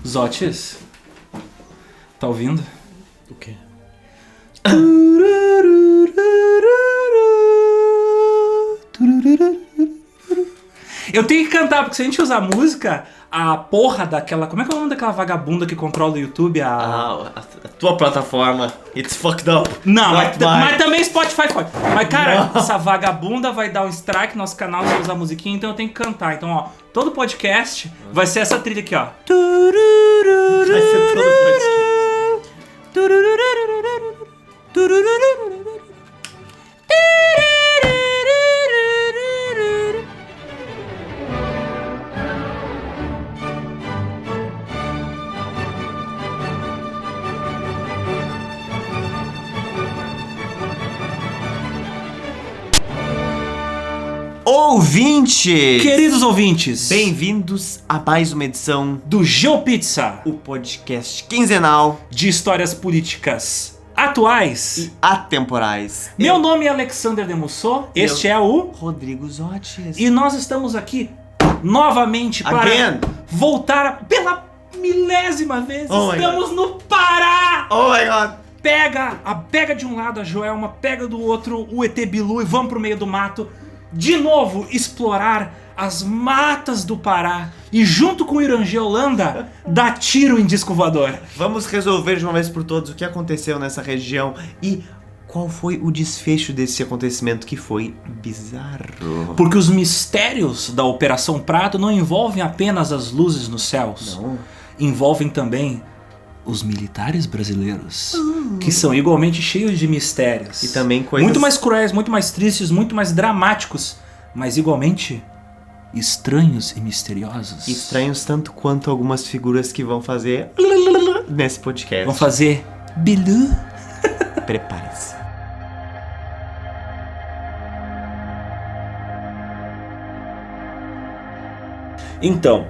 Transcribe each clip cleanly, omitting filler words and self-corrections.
Zotis, tá ouvindo? O quê? Eu tenho que cantar, porque se a gente usar música, a porra daquela... Como é que é o nome daquela vagabunda que controla o YouTube? A tua plataforma, it's fucked up. Não, mas também Spotify pode. Mas, cara, essa vagabunda vai dar um strike no nosso canal se usar musiquinha, então eu tenho que cantar. Então, ó, todo podcast vai ser essa trilha aqui, ó. Vai ser todo podcast. Queridos ouvintes, Bem-vindos a mais uma edição do GeoPizza, o podcast quinzenal de histórias políticas atuais e atemporais. Meu nome é Alexander Demusso, este é o Rodrigo Zotis. E nós estamos aqui novamente para voltar pela milésima vez. Estamos no Pará! Oh my god! Pega de um lado a Joelma, pega do outro o ET Bilu e vamos pro meio do mato. De novo, explorar as matas do Pará e junto com o Irangê Holanda, dar tiro em disco voador. Vamos resolver de uma vez por todas o que aconteceu nessa região e qual foi o desfecho desse acontecimento que foi bizarro. Porque os mistérios da Operação Prato não envolvem apenas as luzes nos céus. Não. Envolvem também os militares brasileiros, que são igualmente cheios de mistérios. E também coisas... muito mais cruéis, muito mais tristes, muito mais dramáticos, mas igualmente estranhos e misteriosos. Estranhos tanto quanto algumas figuras que vão fazer nesse podcast. Vão fazer bilu. Prepare-se. Então,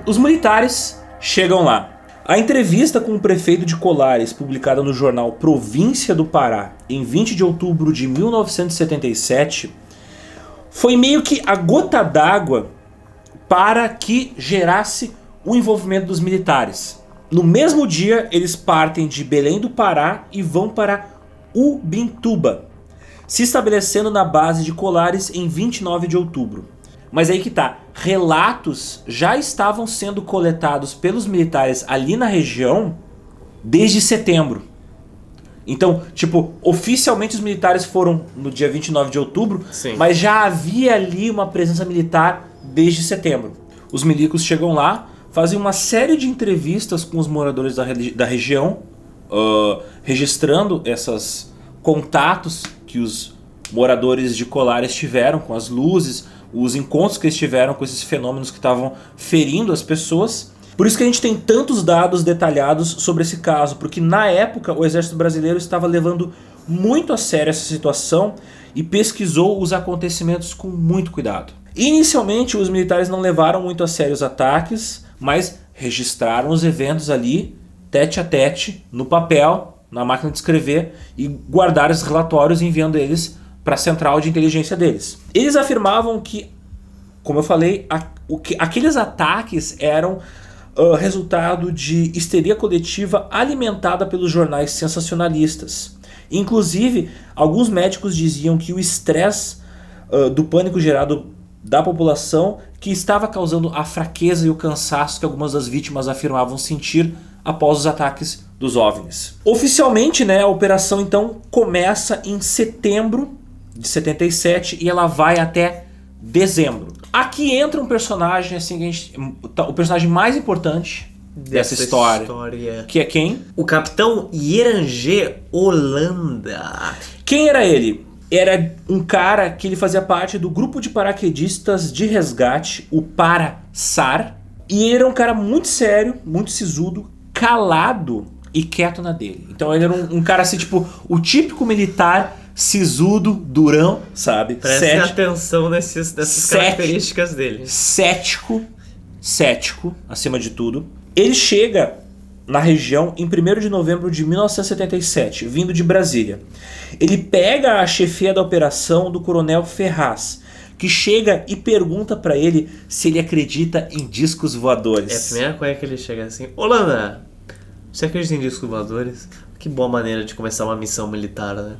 os militares chegam lá. A entrevista com o prefeito de Colares, publicada no jornal Província do Pará, em 20 de outubro de 1977, foi meio que a gota d'água para que gerasse o envolvimento dos militares. No mesmo dia, eles partem de Belém do Pará e vão para Ubintuba, se estabelecendo na base de Colares em 29 de outubro. Mas aí que tá, relatos já estavam sendo coletados pelos militares ali na região desde setembro. Então, tipo, oficialmente os militares foram no dia 29 de outubro, Sim. Mas já havia ali uma presença militar desde setembro. Os milicos chegam lá, fazem uma série de entrevistas com os moradores da região, registrando esses contatos que os moradores de Colares tiveram com as luzes, os encontros que eles tiveram com esses fenômenos que estavam ferindo as pessoas. Por isso que a gente tem tantos dados detalhados sobre esse caso, porque na época o exército brasileiro estava levando muito a sério essa situação e pesquisou os acontecimentos com muito cuidado. Inicialmente os militares não levaram muito a sério os ataques, mas registraram os eventos ali, tete a tete, no papel, na máquina de escrever, e guardaram os relatórios enviando eles para a central de inteligência deles. Eles afirmavam que, como eu falei, aqueles ataques eram resultado de histeria coletiva alimentada pelos jornais sensacionalistas. Inclusive, alguns médicos diziam que o estresse do pânico gerado da população que estava causando a fraqueza e o cansaço que algumas das vítimas afirmavam sentir após os ataques dos OVNIs. Oficialmente, né, a operação então começa em setembro de 77 e ela vai até dezembro. Aqui entra um personagem assim, o personagem mais importante dessa história, que é quem? O capitão Irangê Holanda. Quem era ele? Era um cara que ele fazia parte do grupo de paraquedistas de resgate, o ParaSAR, e ele era um cara muito sério, muito sisudo, calado e quieto na dele. Então ele era um cara assim, tipo, o típico militar sisudo, durão, sabe? Prestem atenção nessas características dele. Cético, acima de tudo. Ele chega na região em 1º de novembro de 1977, vindo de Brasília. Ele pega a chefia da operação do coronel Ferraz, que chega e pergunta pra ele se ele acredita em discos voadores. É a primeira coisa que ele chega assim: Holanda, você acredita em discos voadores? Que boa maneira de começar uma missão militar, né?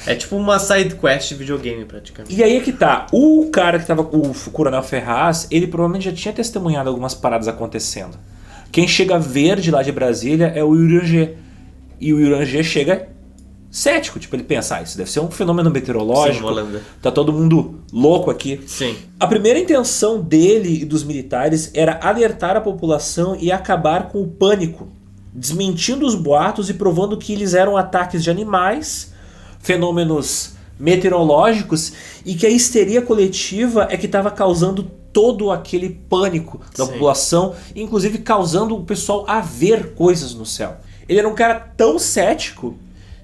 É tipo uma side quest de videogame, praticamente. E aí é que tá, o cara que tava com o Coronel Ferraz, ele provavelmente já tinha testemunhado algumas paradas acontecendo. Quem chega verde lá de Brasília é o Uranger. E o Uranger chega cético, tipo, ele pensa, isso deve ser um fenômeno meteorológico. Sim, Holanda. Tá todo mundo louco aqui. Sim. A primeira intenção dele e dos militares era alertar a população e acabar com o pânico, desmentindo os boatos e provando que eles eram ataques de animais, fenômenos meteorológicos, e que a histeria coletiva é que estava causando todo aquele pânico da Sim. população, inclusive causando o pessoal a ver coisas no céu. Ele era um cara tão cético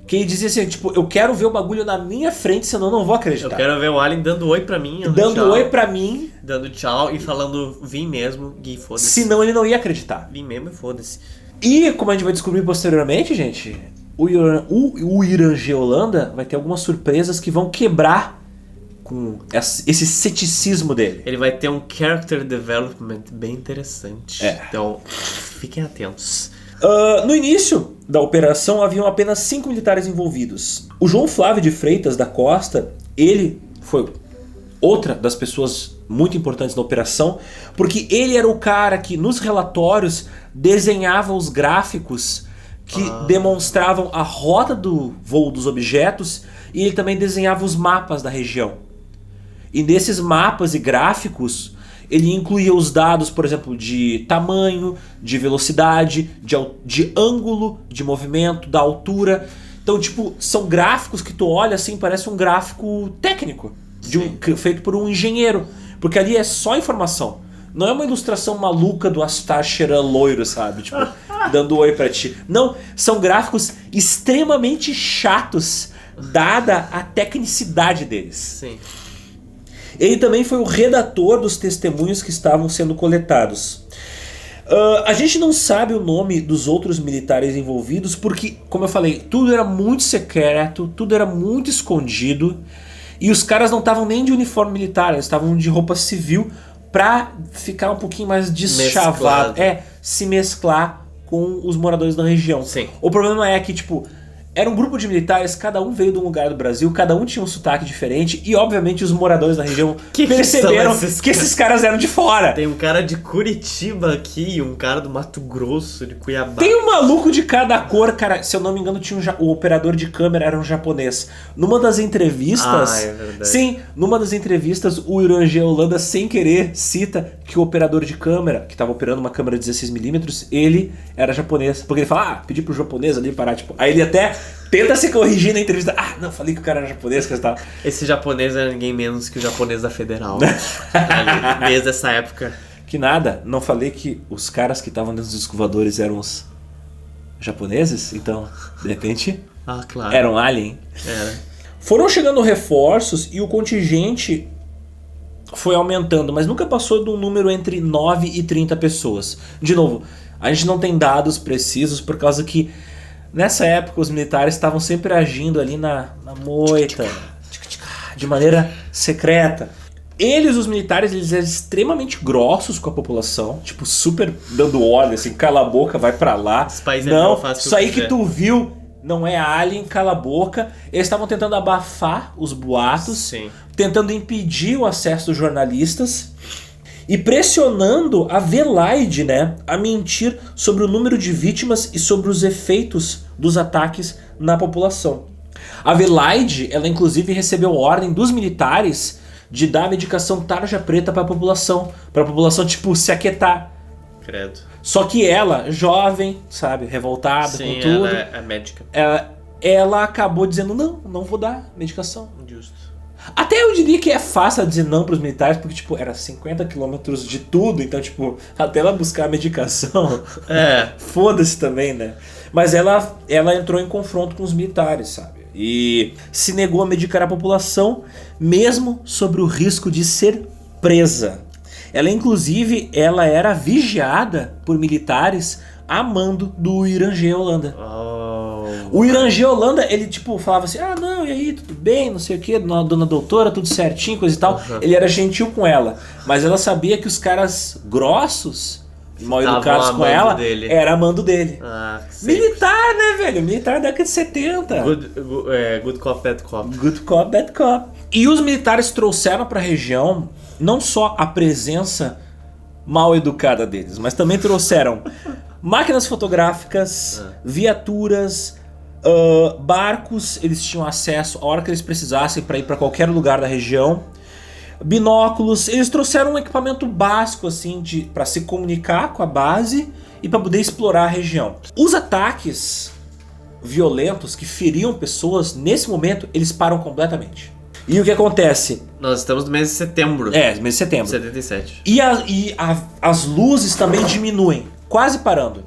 que ele dizia assim, tipo, eu quero ver o bagulho na minha frente, senão eu não vou acreditar. Eu quero ver o Alien dando oi pra mim. Dando tchau, oi pra mim, dando tchau e falando vim mesmo, Gui, foda-se. senão ele não ia acreditar. Vim mesmo e foda-se. E, como a gente vai descobrir posteriormente, gente, o Uranger Holanda vai ter algumas surpresas que vão quebrar com esse ceticismo dele. Ele vai ter um character development bem interessante. É. Então, fiquem atentos. No início da operação haviam apenas 5 militares envolvidos. O João Flávio de Freitas da Costa, ele foi outra das pessoas muito importantes na operação, porque ele era o cara que nos relatórios desenhava os gráficos que demonstravam a rota do voo dos objetos, e ele também desenhava os mapas da região. E nesses mapas e gráficos ele incluía os dados, por exemplo, de tamanho, de velocidade, de ângulo de movimento, da altura. Então, tipo, são gráficos que tu olha assim, parece um gráfico técnico, feito por um engenheiro. Porque ali é só informação. Não é uma ilustração maluca do Astar Sheran loiro, sabe? Tipo, dando oi pra ti. Não, são gráficos extremamente chatos, dada a tecnicidade deles. Sim. Ele também foi o redator dos testemunhos que estavam sendo coletados. A gente não sabe o nome dos outros militares envolvidos porque, como eu falei, tudo era muito secreto, tudo era muito escondido, e os caras não estavam nem de uniforme militar, eles estavam de roupa civil pra ficar um pouquinho mais deschavado, se mesclar com os moradores da região. Sim. O problema é que, tipo, era um grupo de militares, cada um veio de um lugar do Brasil, cada um tinha um sotaque diferente, e obviamente os moradores da região perceberam que esses caras eram de fora. Tem um cara de Curitiba aqui e um cara do Mato Grosso, de Cuiabá. Tem um maluco de cada cor, cara. Se eu não me engano, tinha o operador de câmera era um japonês. Numa das entrevistas... é verdade. Sim, numa das entrevistas, o Uranger Holanda, sem querer, cita que o operador de câmera, que estava operando uma câmera 16mm, ele era japonês. Porque ele fala, pedi pro japonês ali parar, tipo... Aí ele até tenta se corrigir na entrevista. Não, falei que o cara era japonês, que tal. Esse japonês era ninguém menos que o japonês da Federal. Ali, desde essa época. Que nada, não falei que os caras que estavam dentro dos escovadores eram os japoneses? Então, de repente, Claro. eram alien. Era. Foram chegando reforços e o contingente foi aumentando, mas nunca passou de um número entre 9 e 30 pessoas. De novo, a gente não tem dados precisos por causa que nessa época os militares estavam sempre agindo ali na moita, de maneira secreta. Eles, os militares, eles eram extremamente grossos com a população, tipo, super dando óleo, assim, cala a boca, vai pra lá. Não, isso aí que tu viu não é alien, cala a boca. Eles estavam tentando abafar os boatos, Sim. tentando impedir o acesso dos jornalistas e pressionando a Velaide, né, a mentir sobre o número de vítimas e sobre os efeitos dos ataques na população. A Velaide, ela inclusive recebeu ordem dos militares de dar a medicação tarja preta para a população tipo se aquietar. Credo. Só que ela, jovem, sabe, revoltada com tudo, ela é médica. ela acabou dizendo não vou dar medicação. Justo. Até eu diria que é fácil dizer não pros militares, porque, tipo, era 50 quilômetros de tudo, então, tipo, até ela buscar a medicação, foda-se também, né? Mas ela entrou em confronto com os militares, sabe? E se negou a medicar a população, mesmo sobre o risco de ser presa. Ela, inclusive, ela era vigiada por militares a mando do Uranger Holanda. O Uranger Holanda, ele, tipo, falava assim, não, e aí, tudo bem, não sei o que, dona doutora, tudo certinho, coisa e tal. Uhum. Ele era gentil com ela, mas ela sabia que os caras grossos, mal educados com ela, dele. era amando dele. Ah, sempre. Militar, né, velho? Militar da década de 70. Good cop, bad cop. Good cop, bad cop. E os militares trouxeram pra região não só a presença mal educada deles, mas também trouxeram máquinas fotográficas, viaturas, barcos, eles tinham acesso a hora que eles precisassem para ir para qualquer lugar da região, binóculos, eles trouxeram um equipamento básico assim para se comunicar com a base e para poder explorar a região. Os ataques violentos que feriam pessoas, nesse momento, eles param completamente. E o que acontece? Nós estamos no mês de setembro. Mês de setembro. 77. E as luzes também diminuem, quase parando.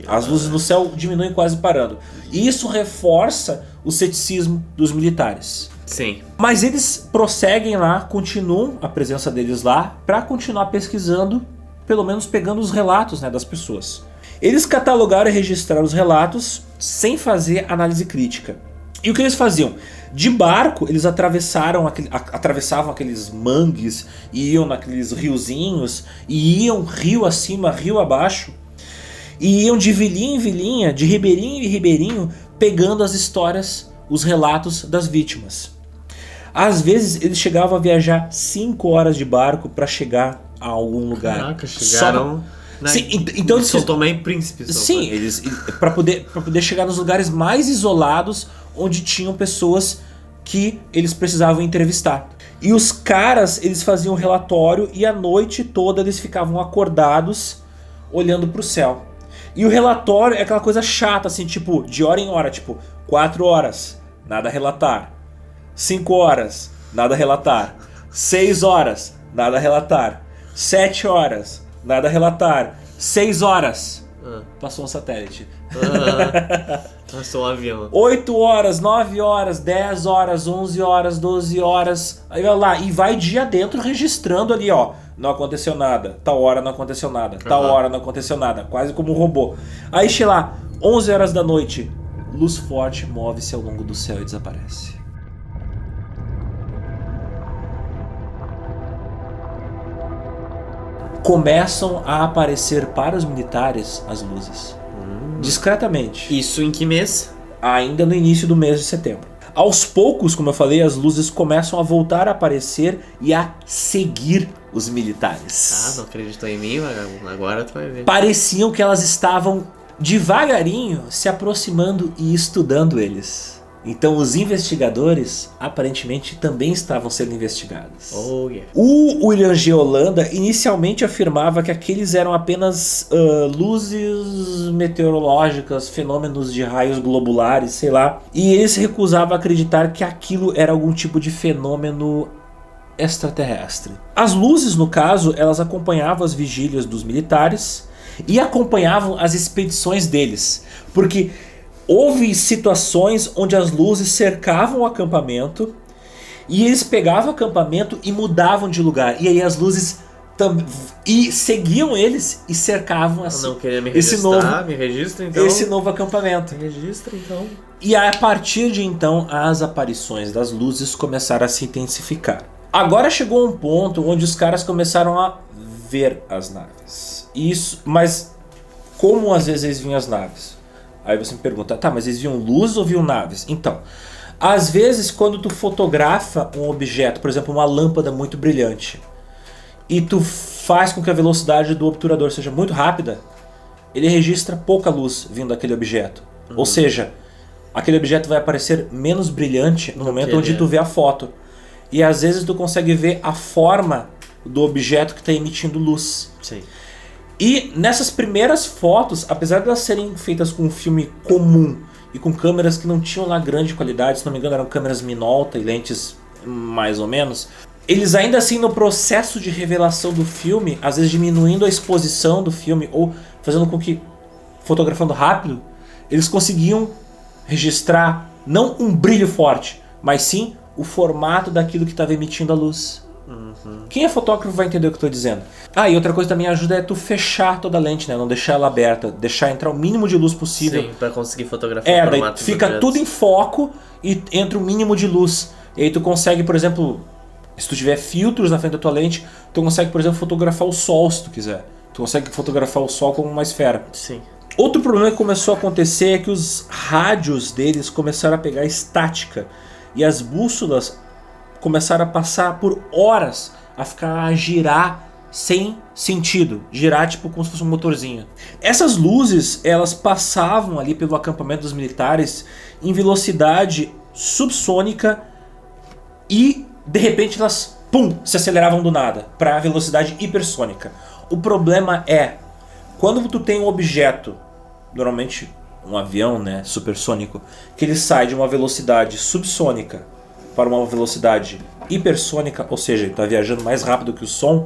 As luzes no céu diminuem, quase parando. E isso reforça o ceticismo dos militares. Sim. Mas eles prosseguem lá, continuam a presença deles lá, para continuar pesquisando, pelo menos pegando os relatos, né, das pessoas. Eles catalogaram e registraram os relatos sem fazer análise crítica. E o que eles faziam? De barco, eles atravessavam aqueles mangues, e iam naqueles riozinhos, e iam rio acima, rio abaixo, e iam de vilinha em vilinha, de ribeirinho em ribeirinho, pegando as histórias, os relatos das vítimas. Às vezes eles chegavam a viajar 5 horas de barco para chegar a algum lugar. Caraca, chegaram... Sim, então eles São Tomé e Príncipe. Sim, eles para poder chegar nos lugares mais isolados, onde tinham pessoas que eles precisavam entrevistar. E os caras, eles faziam um relatório e a noite toda eles ficavam acordados olhando pro céu. E o relatório é aquela coisa chata, assim, tipo, de hora em hora, tipo, 4 horas, nada a relatar. 5 horas, nada a relatar. 6 horas, nada a relatar. 7 horas, nada a relatar. 6 horas, passou um satélite. Passou um avião. 8 horas, 9 horas, 10 horas, 11 horas, 12 horas. Aí vai lá, e vai dia dentro registrando ali, ó. Não aconteceu nada, tal hora não aconteceu nada, tal hora não aconteceu nada. Quase como um robô. Aí chega lá, 11 horas da noite, luz forte move-se ao longo do céu e desaparece. Começam a aparecer para os militares as luzes. Discretamente. Isso em que mês? Ainda no início do mês de setembro. Aos poucos, como eu falei, as luzes começam a voltar a aparecer e a seguir os militares. Não acreditou em mim, vagabundo. Agora tu vai ver. Pareciam que elas estavam devagarinho se aproximando e estudando eles. Então os investigadores aparentemente também estavam sendo investigados. Oh, yeah. O William G. Holanda inicialmente afirmava que aqueles eram apenas luzes meteorológicas, fenômenos de raios globulares, sei lá. E ele se recusava a acreditar que aquilo era algum tipo de fenômeno extraterrestre. As luzes, no caso, elas acompanhavam as vigílias dos militares e acompanhavam as expedições deles. Porque houve situações onde as luzes cercavam o acampamento e eles pegavam o acampamento e mudavam de lugar. E aí as luzes e seguiam eles e cercavam assim, não queria me registrar, me registra então. Esse novo acampamento. Me registra então. E a partir de então as aparições das luzes começaram a se intensificar. Agora chegou um ponto onde os caras começaram a ver as naves. Isso, mas como às vezes eles viam as naves? Aí você me pergunta, tá, mas eles viam luzes ou viam naves? Então, às vezes quando tu fotografa um objeto, por exemplo, uma lâmpada muito brilhante, e tu faz com que a velocidade do obturador seja muito rápida, ele registra pouca luz vindo daquele objeto. Ou seja, aquele objeto vai aparecer menos brilhante no momento onde tu vê a foto. E às vezes tu consegue ver a forma do objeto que está emitindo luz. Sim. E nessas primeiras fotos, apesar de elas serem feitas com um filme comum e com câmeras que não tinham lá grande qualidade, se não me engano eram câmeras Minolta e lentes mais ou menos, eles ainda assim no processo de revelação do filme, às vezes diminuindo a exposição do filme ou fazendo com que, fotografando rápido, eles conseguiam registrar não um brilho forte, mas sim o formato daquilo que estava emitindo a luz. Quem é fotógrafo vai entender o que eu tô dizendo. Ah, e outra coisa também ajuda é tu fechar toda a lente, né? Não deixar ela aberta, deixar entrar o mínimo de luz possível. Sim, pra conseguir fotografar daí fica tudo em foco e entra o mínimo de luz. E aí tu consegue, por exemplo, se tu tiver filtros na frente da tua lente, tu consegue, por exemplo, fotografar o sol se tu quiser. Tu consegue fotografar o sol como uma esfera. Sim. Outro problema que começou a acontecer é que os rádios deles começaram a pegar estática. E as bússolas começaram a passar por horas a girar sem sentido. Girar tipo como se fosse um motorzinho. Essas luzes, elas passavam ali pelo acampamento dos militares em velocidade subsônica e de repente elas, pum, se aceleravam do nada para velocidade hipersônica. O problema é, quando tu tem um objeto, normalmente um avião, né, supersônico, que ele sai de uma velocidade subsônica para uma velocidade hipersônica, ou seja, ele está viajando mais rápido que o som,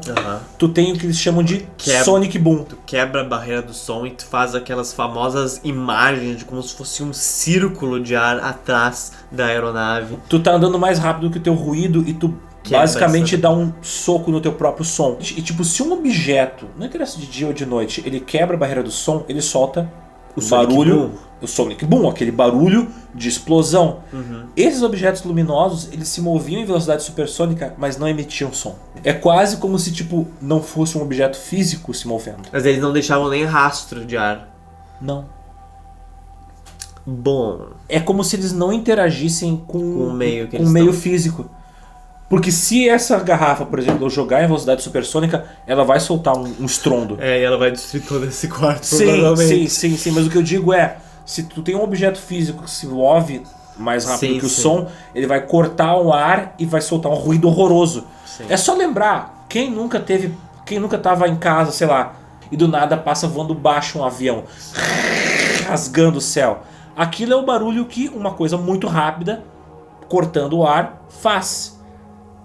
tu tem o que eles chamam de sonic boom. Tu quebra a barreira do som e tu faz aquelas famosas imagens de como se fosse um círculo de ar atrás da aeronave. Tu tá andando mais rápido que o teu ruído e tu basicamente dá um soco no teu próprio som. E tipo, se um objeto, não interessa de dia ou de noite, ele quebra a barreira do som, ele solta o barulho, o sonic boom, aquele barulho de explosão. Esses objetos luminosos, eles se moviam em velocidade supersônica, mas não emitiam som. É quase como se tipo não fosse um objeto físico se movendo. Mas eles não deixavam nem rastro de ar. Não. Bom. É como se eles não interagissem com o meio, com o meio físico. Porque se essa garrafa, por exemplo, eu jogar em velocidade supersônica, ela vai soltar um estrondo. É, e ela vai destruir todo esse quarto, sim, mas o que eu digo é, se tu tem um objeto físico que se move mais rápido que o som, ele vai cortar o ar e vai soltar um ruído horroroso. Sim. É só lembrar, quem nunca tava em casa, sei lá, e do nada passa voando baixo um avião, rasgando o céu. Aquilo é o barulho que uma coisa muito rápida, cortando o ar, faz.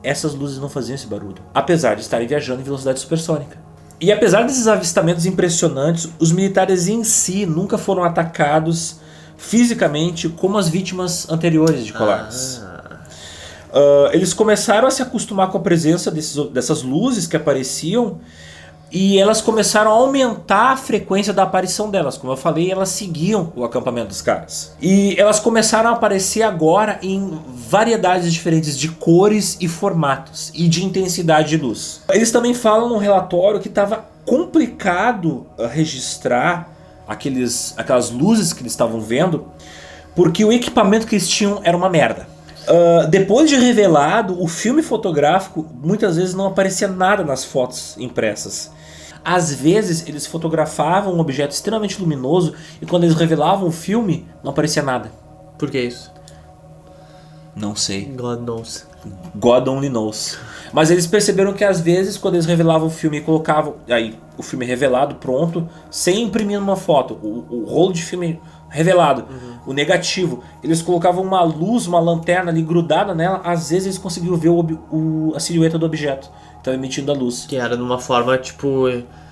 Essas luzes não faziam esse barulho, apesar de estarem viajando em velocidade supersônica. E apesar desses avistamentos impressionantes, os militares em si nunca foram atacados fisicamente como as vítimas anteriores de Colares. Eles começaram a se acostumar com a presença dessas luzes que apareciam e elas começaram a aumentar a frequência da aparição delas. Como eu falei, elas seguiam o acampamento dos caras. E elas começaram a aparecer agora em variedades diferentes de cores e formatos e de intensidade de luz. Eles também falam num relatório que estava complicado registrar aquelas luzes que eles estavam vendo, porque o equipamento que eles tinham era uma merda. Depois de revelado, o filme fotográfico muitas vezes não aparecia nada nas fotos impressas. Às vezes eles fotografavam um objeto extremamente luminoso e quando eles revelavam o filme não aparecia nada. Por que isso? Não sei. God knows. God only knows. Mas eles perceberam que às vezes quando eles revelavam o filme e colocavam aí o filme revelado pronto, sem imprimir numa foto, o rolo de filme revelado, o negativo, eles colocavam uma luz, uma lanterna ali grudada nela, às vezes eles conseguiam ver a silhueta do objeto, estava emitindo a luz. Que era numa forma tipo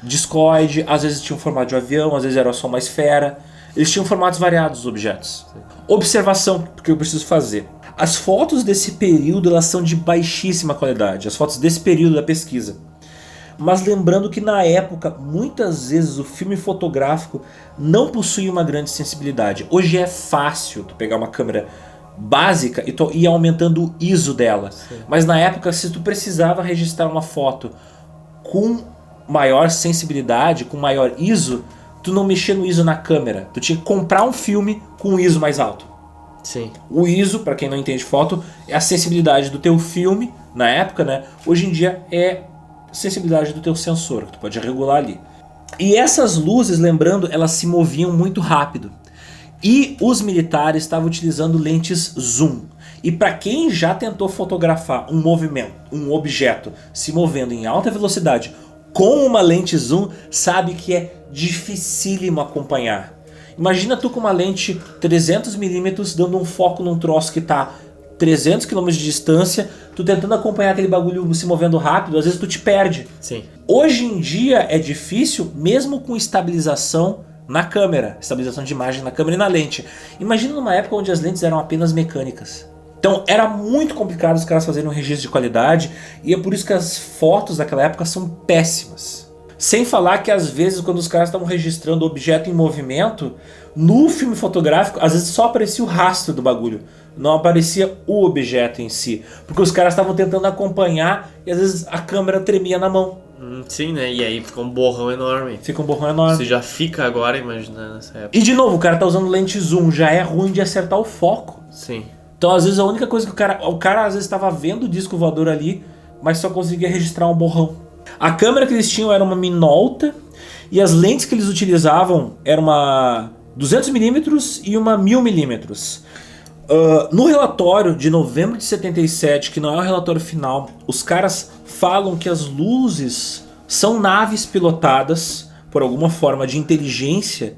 discoide, às vezes tinha um formato de um avião, às vezes era só uma esfera. Eles tinham formatos variados, os objetos. Sim. Observação que eu preciso fazer. As fotos desse período elas são de baixíssima qualidade, as fotos desse período da pesquisa. Mas lembrando que na época, muitas vezes o filme fotográfico não possuía uma grande sensibilidade. Hoje é fácil tu pegar uma câmera básica e ir aumentando o ISO dela. Sim. Mas na época, se tu precisava registrar uma foto com maior sensibilidade, com maior ISO, tu não mexia no ISO na câmera. Tu tinha que comprar um filme com um ISO mais alto. Sim. O ISO, para quem não entende foto, é a sensibilidade do teu filme, na época, né? Hoje em dia é sensibilidade do teu sensor, que tu pode regular ali. E essas luzes, lembrando, elas se moviam muito rápido. E os militares estavam utilizando lentes zoom. E para quem já tentou fotografar um movimento, um objeto se movendo em alta velocidade com uma lente zoom, sabe que é dificílimo acompanhar. Imagina tu com uma lente 300mm dando um foco num troço que está 300 km de distância, tu tentando acompanhar aquele bagulho se movendo rápido, às vezes tu te perde. Sim. Hoje em dia é difícil, mesmo com estabilização na câmera, estabilização de imagem na câmera e na lente. Imagina numa época onde as lentes eram apenas mecânicas. Então era muito complicado os caras fazerem um registro de qualidade, e é por isso que as fotos daquela época são péssimas. Sem falar que às vezes quando os caras estavam registrando objeto em movimento, no filme fotográfico às vezes só aparecia o rastro do bagulho, não aparecia o objeto em si, porque os caras estavam tentando acompanhar e às vezes a câmera tremia na mão. Sim, né? E aí fica um borrão enorme. Fica um borrão enorme. Você já fica agora imaginando nessa época. E de novo, o cara tá usando lente zoom, já é ruim de acertar o foco. Sim. Então às vezes a única coisa que o cara às vezes estava vendo o disco voador ali, mas só conseguia registrar um borrão. A câmera que eles tinham era uma Minolta e as lentes que eles utilizavam eram uma 200mm e uma 1000mm. No relatório de novembro de 77, que não é o relatório final, os caras falam que as luzes são naves pilotadas por alguma forma de inteligência,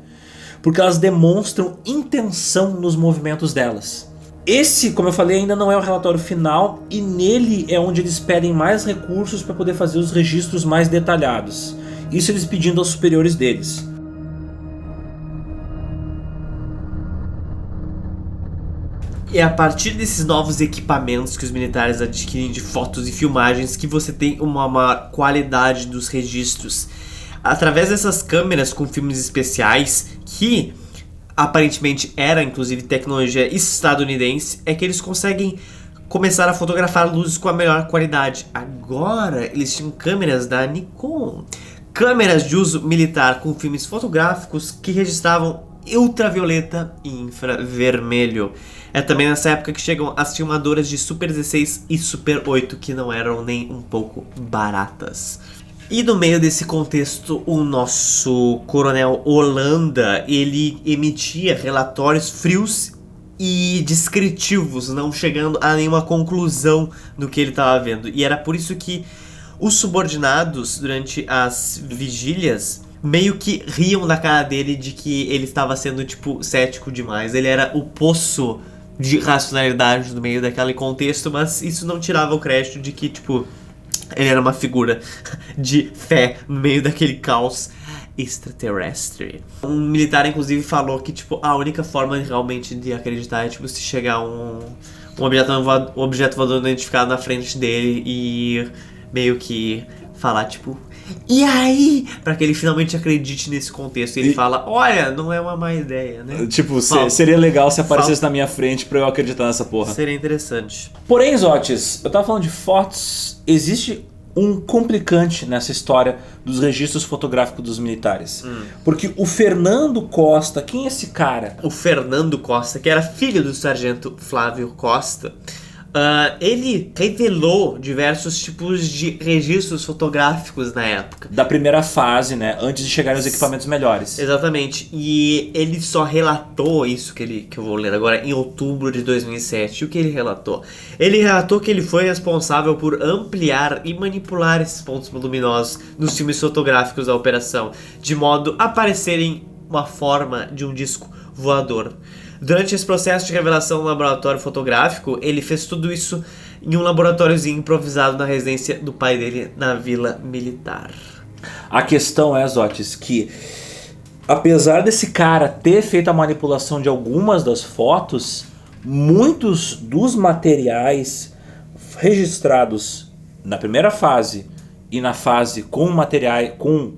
porque elas demonstram intenção nos movimentos delas. Esse, como eu falei, ainda não é o relatório final, e nele é onde eles pedem mais recursos para poder fazer os registros mais detalhados. Isso eles pedindo aos superiores deles. E a partir desses novos equipamentos que os militares adquirem de fotos e filmagens que você tem uma maior qualidade dos registros. Através dessas câmeras com filmes especiais, que aparentemente era inclusive tecnologia estadunidense, é que eles conseguem começar a fotografar luzes com a melhor qualidade. Agora eles tinham câmeras da Nikon, câmeras de uso militar com filmes fotográficos que registravam ultravioleta e infravermelho. É também nessa época que chegam as filmadoras de Super 16 e Super 8, que não eram nem um pouco baratas. E no meio desse contexto, o nosso coronel Holanda, ele emitia relatórios frios e descritivos, não chegando a nenhuma conclusão no que ele estava vendo. E era por isso que os subordinados, durante as vigílias, meio que riam na cara dele de que ele estava sendo, tipo, cético demais. Ele era o poço de racionalidade no meio daquele contexto, mas isso não tirava o crédito de que, tipo, ele era uma figura de fé no meio daquele caos extraterrestre. Um militar, inclusive, falou que, tipo, a única forma realmente de acreditar é, tipo, se chegar um objeto voador identificado na frente dele e meio que falar, tipo, e aí? Pra que ele finalmente acredite nesse contexto. E ele fala, olha, não é uma má ideia, né? Tipo, seria legal se aparecesse na minha frente pra eu acreditar nessa porra. Seria interessante. Porém, Zotes, eu tava falando de fotos, existe um complicante nessa história dos registros fotográficos dos militares. Porque o Fernando Costa, quem é esse cara? O Fernando Costa, que era filho do sargento Flávio Costa, ele revelou diversos tipos de registros fotográficos na época. Da primeira fase, né? Antes de chegarem os equipamentos melhores. Exatamente. E ele só relatou isso que eu vou ler agora em outubro de 2007. E o que ele relatou? Ele relatou que ele foi responsável por ampliar e manipular esses pontos luminosos nos filmes fotográficos da operação, de modo a parecerem uma forma de um disco voador. Durante esse processo de revelação no laboratório fotográfico, ele fez tudo isso em um laboratóriozinho improvisado na residência do pai dele na Vila Militar. A questão é, Zotes, que apesar desse cara ter feito a manipulação de algumas das fotos, muitos dos materiais registrados na primeira fase e na fase com materiais, com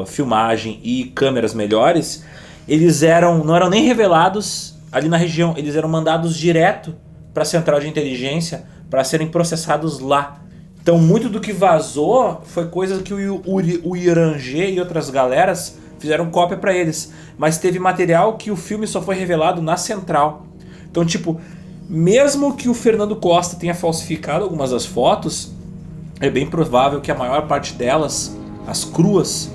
filmagem e câmeras melhores, eles não eram nem revelados ali na região, eles eram mandados direto para a central de inteligência para serem processados lá. Então muito do que vazou foi coisa que o Irangê e outras galeras fizeram cópia para eles, mas teve material que o filme só foi revelado na central. Então, tipo, mesmo que o Fernando Costa tenha falsificado algumas das fotos, é bem provável que a maior parte delas, as cruas,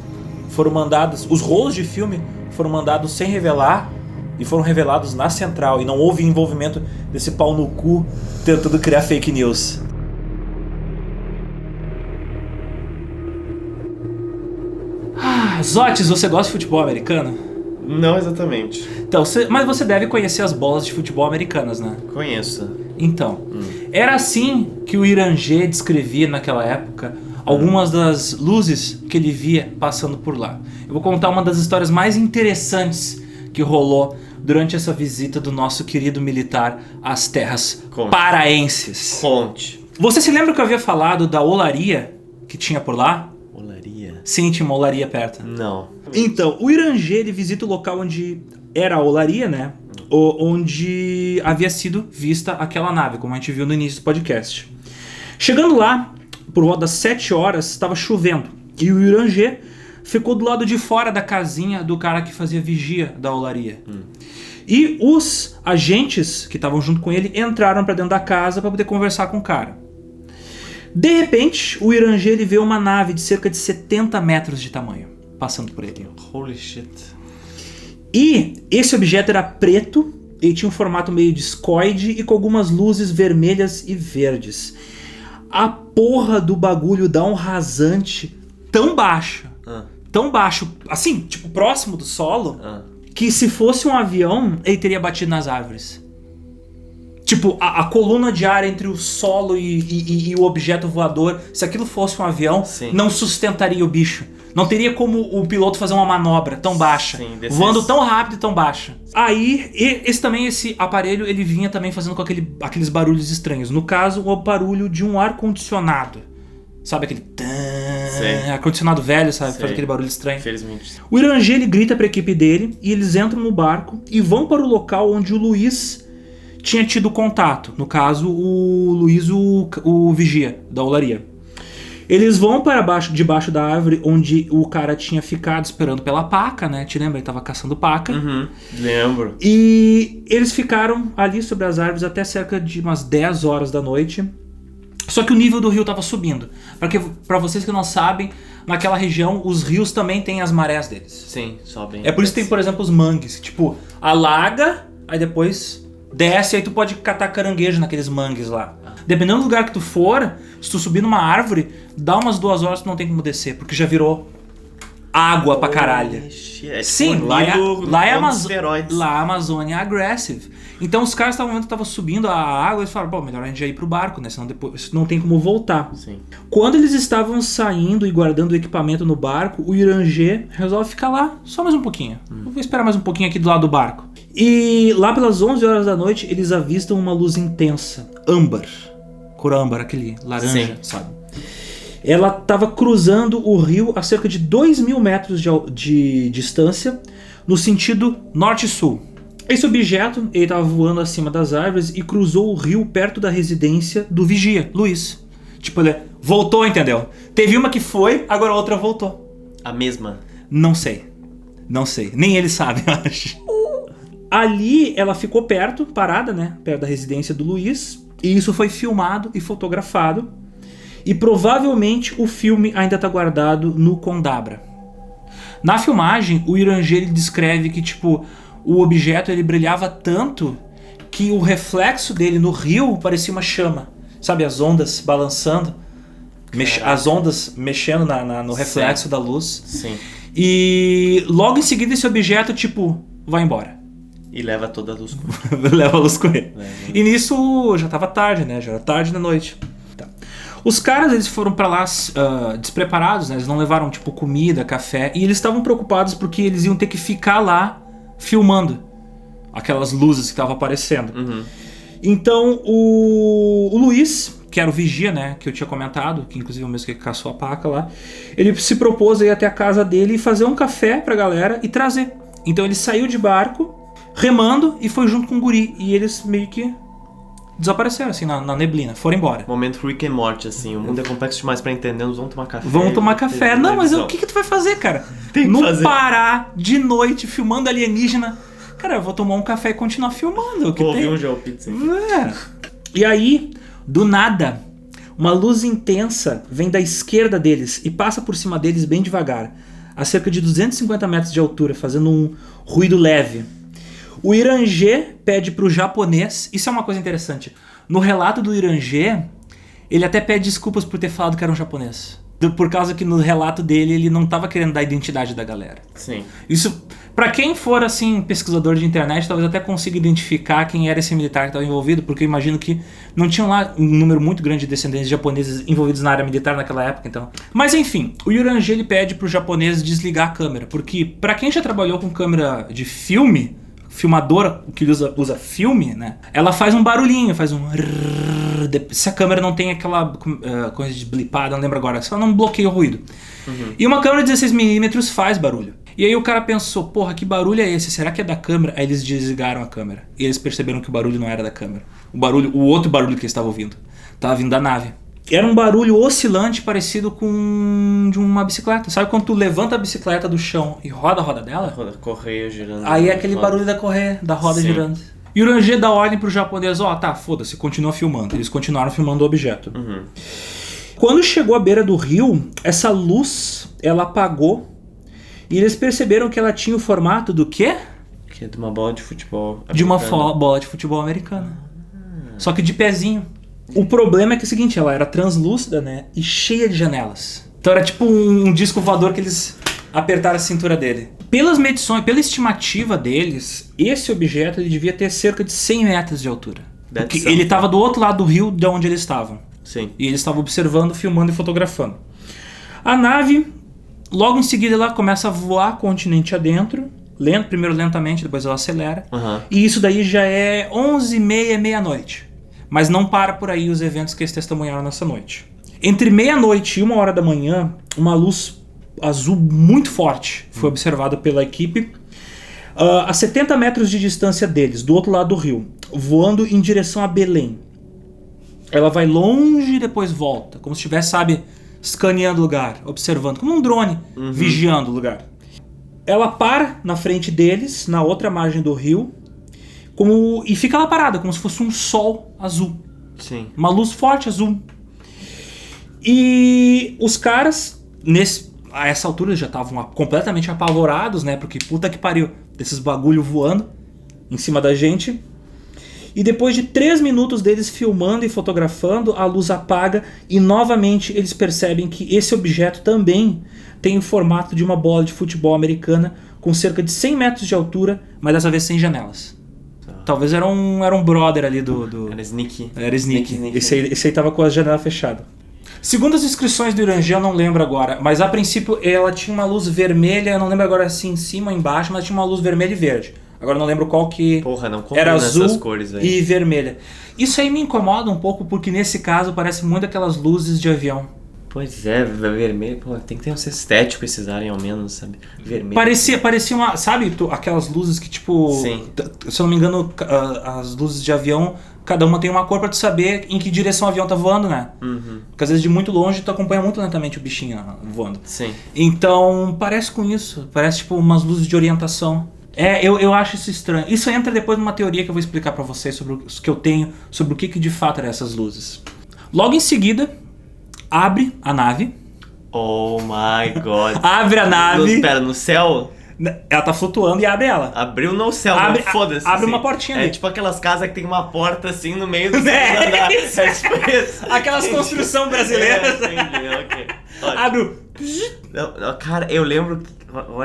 foram mandadas, os rolos de filme foram mandados sem revelar e foram revelados na central, e não houve envolvimento desse pau no cu tentando criar fake news. Zotes, você gosta de futebol americano? Não exatamente. Então, mas você deve conhecer as bolas de futebol americanas, né? Conheço. Então, era assim que o Irangê descrevia naquela época algumas das luzes que ele via passando por lá. Eu vou contar uma das histórias mais interessantes que rolou durante essa visita do nosso querido militar às terras Conte. paraenses. Conte. Você se lembra que eu havia falado da olaria que tinha por lá? Olaria? Sim, tinha uma olaria perto. Não. Então, o Irangê, ele visita o local onde era a olaria, né? Onde havia sido vista aquela nave, como a gente viu no início do podcast. Chegando lá, por volta das 7 horas, estava chovendo. E o Irangê ficou do lado de fora da casinha do cara que fazia vigia da olaria. E os agentes que estavam junto com ele entraram para dentro da casa para poder conversar com o cara. De repente, o Irangê, ele vê uma nave de cerca de 70 metros de tamanho passando por ele. Holy shit. E esse objeto era preto, ele tinha um formato meio discoide e com algumas luzes vermelhas e verdes. A porra do bagulho dá um rasante tão baixo, assim, tipo próximo do solo, que se fosse um avião, ele teria batido nas árvores. Tipo, a coluna de ar entre o solo e o objeto voador, se aquilo fosse um avião, Sim. não sustentaria o bicho. Não teria como o piloto fazer uma manobra tão baixa, voando tão rápido e tão baixa. Aí, esse aparelho, ele vinha também fazendo com aqueles barulhos estranhos. No caso, o barulho de um ar-condicionado. Sabe aquele... ar-condicionado velho, sabe? Faz aquele barulho estranho. Infelizmente. O Irangê, ele grita pra equipe dele e eles entram no barco e vão para o local onde o Luiz tinha tido contato. No caso, o Luiz, o vigia da olaria. Eles vão para debaixo da árvore onde o cara tinha ficado esperando pela paca, né? Te lembra? Ele tava caçando paca. Lembro. E eles ficaram ali sobre as árvores até cerca de umas 10 horas da noite. Só que o nível do rio tava subindo. Para vocês que não sabem, naquela região os rios também têm as marés deles. Sim, sobem. É por isso que tem, por exemplo, os mangues. Tipo, alaga, aí depois desce, aí tu pode catar caranguejo naqueles mangues lá. Dependendo do lugar que tu for, se tu subir numa árvore, dá umas 2 horas tu não tem como descer, porque já virou água pra caralho. Sim, lá é a Amazônia é aggressive. Então os caras estavam vendo que tava subindo a água e eles falaram, bom, melhor a gente já ir pro barco, né? Senão depois não tem como voltar. Sim. Quando eles estavam saindo e guardando o equipamento no barco, o Irangê resolve ficar lá só mais um pouquinho. Vou esperar mais um pouquinho aqui do lado do barco. E lá pelas 11 horas da noite, eles avistam uma luz intensa, âmbar. Cor âmbar, aquele laranja, sabe? Ela estava cruzando o rio a cerca de 2.000 metros de distância, no sentido norte-sul. Esse objeto, ele estava voando acima das árvores e cruzou o rio perto da residência do vigia, Luiz. Tipo, ele voltou, entendeu? Teve uma que foi, agora a outra voltou. A mesma? Não sei. Nem ele sabe, eu acho. Ali, ela ficou perto, parada, né? Perto da residência do Luiz. E isso foi filmado e fotografado. E provavelmente o filme ainda está guardado no Condabra. Na filmagem, o Irangê, ele descreve que, tipo, o objeto, ele brilhava tanto que o reflexo dele no rio parecia uma chama. Sabe, as ondas balançando, as ondas mexendo no reflexo da luz. Sim. E logo em seguida esse objeto, tipo, vai embora. E leva toda a luz com ele. Leva a luz com ele. E nisso já tava tarde, né? Já era tarde da noite. Tá. Os caras, eles foram pra lá despreparados, né? Eles não levaram, tipo, comida, café. E eles estavam preocupados porque eles iam ter que ficar lá filmando aquelas luzes que estavam aparecendo. Então, o Luiz, que era o vigia, né? Que eu tinha comentado, que inclusive é o mesmo que caçou a paca lá. Ele se propôs a ir até a casa dele e fazer um café pra galera e trazer. Então ele saiu de barco, remando, e foi junto com o guri. E eles meio que desapareceram, assim, na neblina. Foram embora. Momento Rick and Morty, assim. O mundo é complexo demais pra entender. Vamos tomar café. Vamos tomar café. Não, mas o que tu vai fazer, cara? Não parar de noite filmando alienígena. Cara, eu vou tomar um café e continuar filmando. O que vou tem? ouvir um GeoPizza. E aí, do nada, uma luz intensa vem da esquerda deles e passa por cima deles bem devagar, a cerca de 250 metros de altura, fazendo um ruído leve. O Irangê pede pro japonês, isso é uma coisa interessante, no relato do Irangê, ele até pede desculpas por ter falado que era um japonês. Por causa que no relato dele ele não estava querendo dar a identidade da galera. Sim. Isso, pra quem for assim, pesquisador de internet, talvez até consiga identificar quem era esse militar que estava envolvido, porque eu imagino que não tinham lá um número muito grande de descendentes japoneses envolvidos na área militar naquela época, então. Mas enfim, o Irangê, ele pede pro japonês desligar a câmera, porque pra quem já trabalhou com câmera de filme, filmadora que usa filme, né? Ela faz um barulhinho, faz um... Se a câmera não tem aquela coisa de blipada, não lembro agora, se ela não bloqueia o ruído. E uma câmera de 16mm faz barulho. E aí o cara pensou, porra, que barulho é esse? Será que é da câmera? Aí eles desligaram a câmera. E eles perceberam que o barulho não era da câmera. O outro barulho que eles estavam ouvindo, tava vindo da nave. Era um barulho oscilante parecido com de uma bicicleta. Sabe quando tu levanta a bicicleta do chão e roda a roda dela? Roda, correia girando. Aí é aquele barulho da correia, da roda girando. E o Ranger dá ordem pro japonês, tá, foda-se, continua filmando. Eles continuaram filmando o objeto. Quando chegou à beira do rio, essa luz, ela apagou. E eles perceberam que ela tinha o formato do quê? Que é de uma bola de futebol americana. De uma bola de futebol americana. Só que de pezinho. O problema é que é o seguinte, ela era translúcida, né? E cheia de janelas. Então era tipo um disco voador que eles apertaram a cintura dele. Pelas medições, pela estimativa deles, esse objeto ele devia ter cerca de 100 metros de altura. Porque ele estava do outro lado do rio de onde eles estavam. Sim. E eles estavam observando, filmando e fotografando. A nave, logo em seguida, ela começa a voar continente adentro. Primeiro lentamente, depois ela acelera. E isso daí já é 11h30, meia-noite. Mas não para por aí os eventos que eles testemunharam nessa noite. Entre meia-noite e 1h da manhã, uma luz azul muito forte foi observada pela equipe a 70 metros de distância deles, do outro lado do rio, voando em direção a Belém. Ela vai longe e depois volta, como se estivesse, sabe, escaneando o lugar, observando, como um drone, vigiando o lugar. Ela para na frente deles, na outra margem do rio, e fica lá parada, como se fosse um sol azul. Sim. Uma luz forte azul. E os caras, a essa altura, já estavam completamente apavorados, né? Porque puta que pariu, desses bagulho voando em cima da gente. E depois de 3 minutos deles filmando e fotografando, a luz apaga e novamente eles percebem que esse objeto também tem o formato de uma bola de futebol americana com cerca de 100 metros de altura, mas dessa vez sem janelas. Talvez era um brother ali do... Era Sneak. Era Sneak. Esse aí tava com a janela fechada. Segundo as descrições do Irangê, eu não lembro agora, mas a princípio ela tinha uma luz vermelha, eu não lembro agora se em cima ou embaixo, mas tinha uma luz vermelha e verde. Agora eu não lembro qual que... Porra, não era azul essas cores, e vermelha. Isso aí me incomoda um pouco porque nesse caso parece muito aquelas luzes de avião. Pois é, vermelho, pô, tem que ter um estético esses darem ao menos, sabe? Vermelho. Parecia uma, sabe, aquelas luzes que tipo, sim. Se eu não me engano, as luzes de avião, cada uma tem uma cor pra tu saber em que direção o avião tá voando, né? Porque às vezes de muito longe tu acompanha muito lentamente o bichinho voando. Sim. Então, parece com isso, parece tipo umas luzes de orientação. Eu acho isso estranho. Isso entra depois numa teoria que eu vou explicar pra vocês sobre o que eu tenho, sobre o que de fato eram essas luzes. Logo em seguida, abre a nave. Oh my god. Abre a nave. Pera, no céu? Ela tá flutuando e abre ela. Abriu no céu, foda-se. Abre assim. uma portinha ali. É tipo aquelas casas que tem uma porta assim no meio do segundo andar. É tipo isso. Aquelas construções brasileiras. Entendi, ok. Abre o... Não, cara, eu lembro...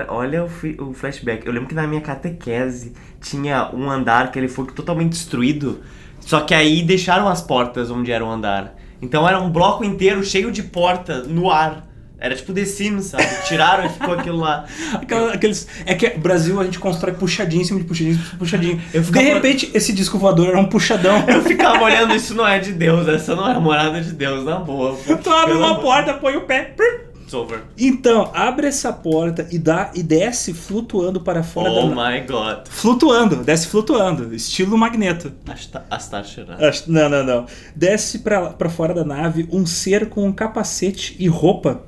Olha o flashback. Eu lembro que na minha catequese tinha um andar que ele foi totalmente destruído. Só que aí deixaram as portas onde era o andar. Então era um bloco inteiro cheio de porta no ar. Era tipo The Sims, sabe? Tiraram e ficou aquilo lá. É que no Brasil a gente constrói puxadinho em cima de puxadinho em cima de puxadinho. De repente, esse disco voador era um puxadão. Eu ficava olhando, isso não é de Deus, essa não é a morada de Deus, na boa. Tu abre uma porta, põe o pé... It's over. Então, abre essa porta e desce flutuando para fora da... Oh my god. Desce flutuando, estilo Magneto. Não. Desce pra fora da nave um ser com um capacete e roupa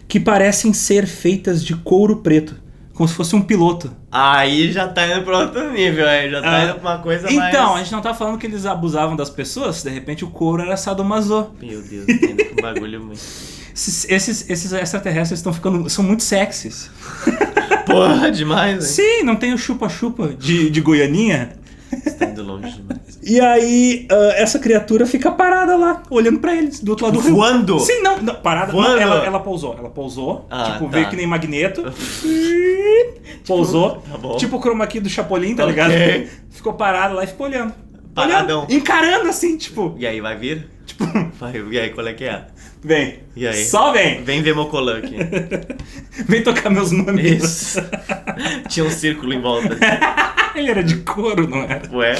que parecem ser feitas de couro preto. Como se fosse um piloto. Aí já tá indo pra outro nível, aí já tá indo pra uma coisa mais... Então, a gente não tá falando que eles abusavam das pessoas? De repente o couro era sadomaso. Meu Deus, tem um bagulho muito... Esses extraterrestres são muito sexys. Porra, demais, hein? Sim, não tem o chupa-chupa de Goianinha? Você tá indo longe demais. E aí, essa criatura fica parada lá, olhando pra eles, do outro lado do rio. Voando? Sim, não parada. Não, ela pousou. Ela pousou, veio que nem Magneto. Pousou. Tá bom. Tipo o chroma key do Chapolin, tá ligado? Ficou parada lá e ficou olhando. Paradão. Encarando assim, tipo... E aí, vai vir? Tipo... E aí, qual é que é? Vem. E aí? Só vem. Vem ver meu colã aqui. Vem tocar meus nomes. Isso. Tinha um círculo em volta. Ele era de couro, não era? Ué?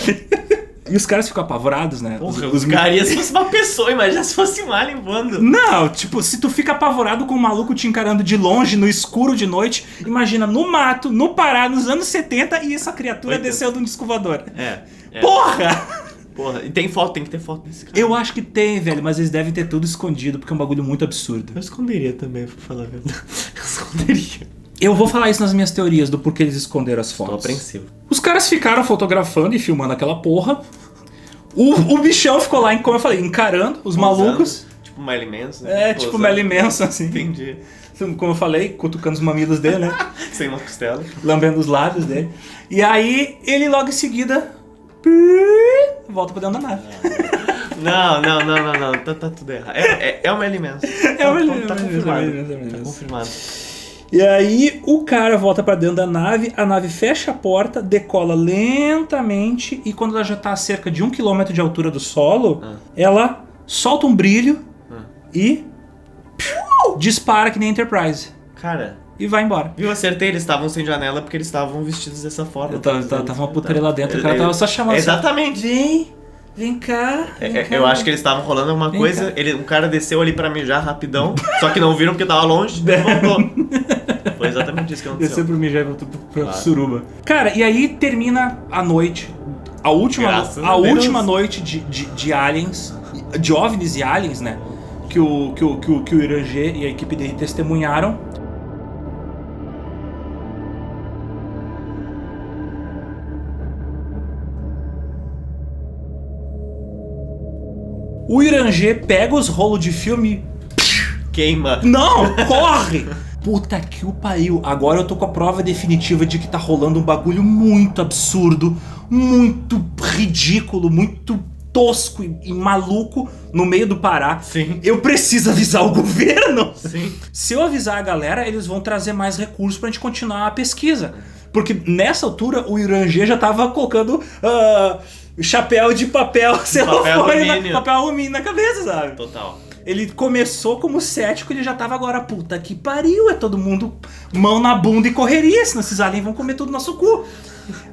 E os caras ficam apavorados, né? Porra, os caras, se fosse uma pessoa, imagina se fosse um alien voando. Não, tipo, se tu fica apavorado com um maluco te encarando de longe, no escuro de noite, imagina no mato, no Pará, nos anos 70, e essa criatura desceu de um disco voador. Porra! Porra, e tem foto, tem que ter foto desse cara. Eu acho que tem, velho, mas eles devem ter tudo escondido, porque é um bagulho muito absurdo. Eu esconderia também, pra falar a verdade. Eu esconderia. Eu vou falar isso nas minhas teorias do porquê eles esconderam as fotos. Tô apreensivo. Os caras ficaram fotografando e filmando aquela porra. O bichão ficou lá, como eu falei, encarando os malucos. Tipo Marilyn Manson, né? Tipo Marilyn Manson, assim. Entendi. Como eu falei, cutucando os mamilos dele, né? Sem uma costela. Lambendo os lábios dele. E aí, ele logo em seguida... volta pra dentro da nave. Não. Tá tudo errado. É o Marilyn Manson. É o Marilyn Manson. Tá confirmado. Tá confirmado. E aí o cara volta pra dentro da nave, a nave fecha a porta, decola lentamente e quando ela já tá a cerca de 1 km de altura do solo, ela solta um brilho e dispara que nem Enterprise. Cara... E vai embora. Viu, acertei, eles estavam sem janela porque eles estavam vestidos dessa forma. Tava uma putaria lá dentro, o cara tava só chamando. Exatamente. Vem cá. Eu acho que eles estavam rolando alguma coisa, um cara desceu ali pra mijar rapidão, só que não viram porque tava longe e voltou. Foi exatamente isso que aconteceu. Desceu pro mijar e voltou pra Suruba. Cara, e aí termina a noite, a última noite de aliens, de OVNIs e aliens, né? Que o Irangê e a equipe dele testemunharam. O Irangê pega os rolos de filme... Queima. Não, corre! Puta que o pariu. Agora eu tô com a prova definitiva de que tá rolando um bagulho muito absurdo, muito ridículo, muito tosco e maluco no meio do Pará. Sim. Eu preciso avisar o governo. Sim. Se eu avisar a galera, eles vão trazer mais recursos pra gente continuar a pesquisa. Porque nessa altura o Irangê já tava colocando... chapéu de papel papel alumínio na cabeça, sabe? Total. Ele começou como cético, ele já tava agora, puta que pariu, é todo mundo mão na bunda e correria, senão esses aliens vão comer tudo no nosso cu.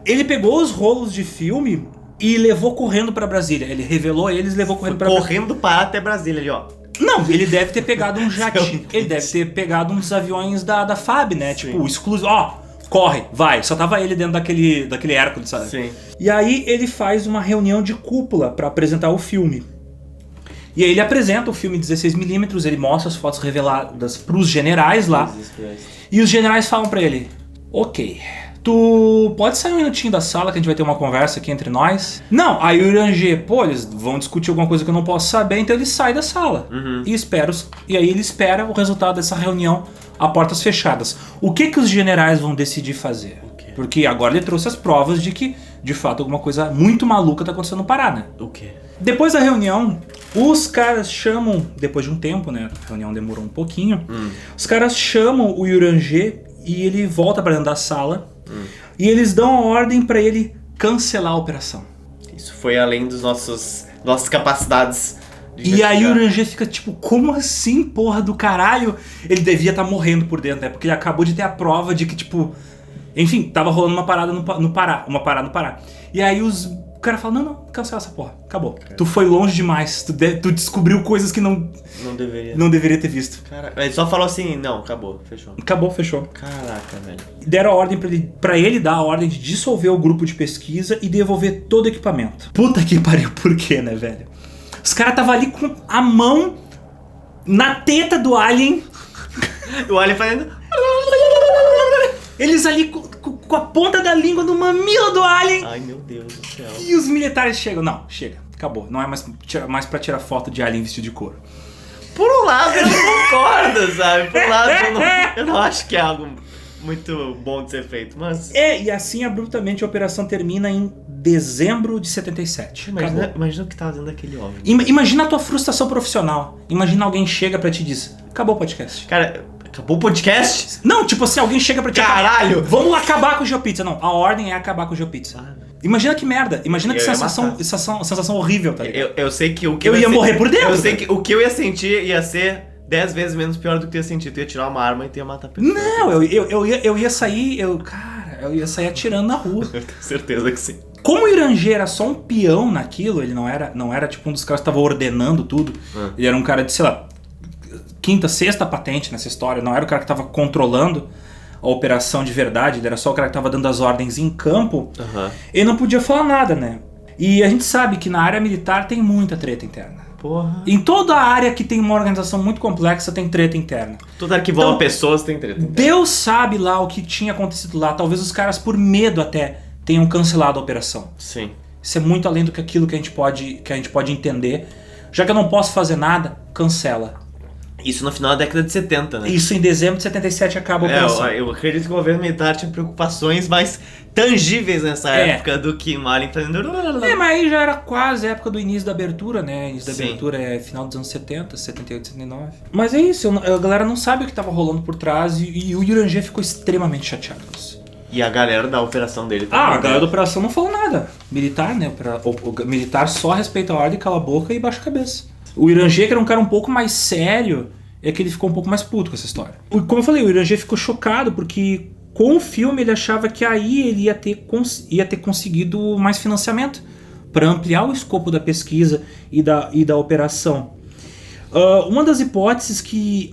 Ele pegou os rolos de filme e levou correndo pra Brasília. Ele revelou eles e levou correndo pra Brasília. Correndo para até Brasília ali, ó. Não, ele deve ter pegado um jatinho. Ele deve ter pegado uns aviões da FAB, né? Sim. Tipo, exclusivo. Ó, corre, vai. Só tava ele dentro daquele Hércules, sabe? Sim. E aí ele faz uma reunião de cúpula pra apresentar o filme. E aí ele apresenta o filme 16mm, ele mostra as fotos reveladas pros generais lá. E os generais falam pra ele: ok, tu pode sair um minutinho da sala que a gente vai ter uma conversa aqui entre nós? Não, aí o Irangê, pô, eles vão discutir alguma coisa que eu não posso saber, então ele sai da sala. E aí ele espera o resultado dessa reunião a portas fechadas. O que os generais vão decidir fazer? Porque agora ele trouxe as provas de que, de fato, alguma coisa muito maluca tá acontecendo no Pará, né? O quê? Depois da reunião, os caras chamam, depois de um tempo, né? A reunião demorou um pouquinho. Os caras chamam o Irangê e ele volta pra dentro da sala. E eles dão a ordem pra ele cancelar a operação. Isso foi além dos nossas capacidades. E aí o Irangê fica tipo, como assim, porra do caralho? Ele devia estar morrendo por dentro, né? Porque ele acabou de ter a prova de que, tipo... Enfim, tava rolando uma parada no Pará. E aí o cara fala, não, cancela essa porra, acabou. Cara. Tu foi longe demais, tu descobriu coisas que não deveria ter visto. Cara, ele só falou assim, não, acabou, fechou. Caraca, velho. Deram a ordem pra ele dar a ordem de dissolver o grupo de pesquisa e devolver todo o equipamento. Puta que pariu, por quê, né, velho? Os caras tava ali com a mão na teta do alien. O alien fazendo... Eles ali com a ponta da língua no mamilo do alien. Ai, meu Deus do céu. E os militares chegam. Não, chega, acabou. Não é mais pra tirar foto de alien vestido de couro. Por um lado eu não concordo, sabe? Por um lado eu não acho que é algo muito bom de ser feito, mas... E assim abruptamente a operação termina em dezembro de 77. Imagina o que tava dentro daquele homem. Imagina a tua frustração profissional. Imagina alguém chega pra te dizer, acabou o podcast. Cara... Acabou o podcast? Não, tipo assim, alguém chega pra te... Caralho! Vamos acabar com o GeoPizza. Não, a ordem é acabar com o GeoPizza. Imagina que merda. Imagina que sensação horrível, tá ligado? Eu sei que o que eu ia morrer por dentro. Eu sei que o que eu ia sentir ia ser 10 vezes menos pior do que tu ia sentir. Tu ia tirar uma arma e tu ia matar a pessoa. Não, eu ia sair... Cara, eu ia sair atirando na rua. Eu tenho certeza que sim. Como o Irangê era só um peão naquilo, ele não era tipo um dos caras que tava ordenando tudo. Ele era um cara de, sei lá, quinta, sexta patente nessa história. Não era o cara que tava controlando a operação de verdade, ele era só o cara que tava dando as ordens em campo. Ele não podia falar nada, né? E a gente sabe que na área militar tem muita treta interna. Porra. Em toda a área que tem uma organização muito complexa tem treta interna. Tudo que envolve pessoas tem treta interna. Deus sabe lá o que tinha acontecido lá. Talvez os caras, por medo até, tenham cancelado a operação. Sim. Isso é muito além do que aquilo que a gente pode entender. Já que eu não posso fazer nada, cancela. Isso no final da década de 70, né? Isso em dezembro de 77 acaba a operação. Eu acredito que o governo militar tinha preocupações mais tangíveis nessa época do que Marlin fazendo... Mas aí já era quase a época do início da abertura, né? Início da abertura é final dos anos 70, 78, 79. Mas é isso, a galera não sabe o que estava rolando por trás e o Irangê ficou extremamente chateado com isso. E a galera da operação dele também. A galera da operação não falou nada. Militar, né? O militar só respeita a ordem, cala a boca e baixa a cabeça. O Irangê, que era um cara um pouco mais sério, é que ele ficou um pouco mais puto com essa história. Como eu falei, o Irangê ficou chocado porque com o filme ele achava que aí ele ia ter conseguido mais financiamento para ampliar o escopo da pesquisa e da operação. Uma das hipóteses que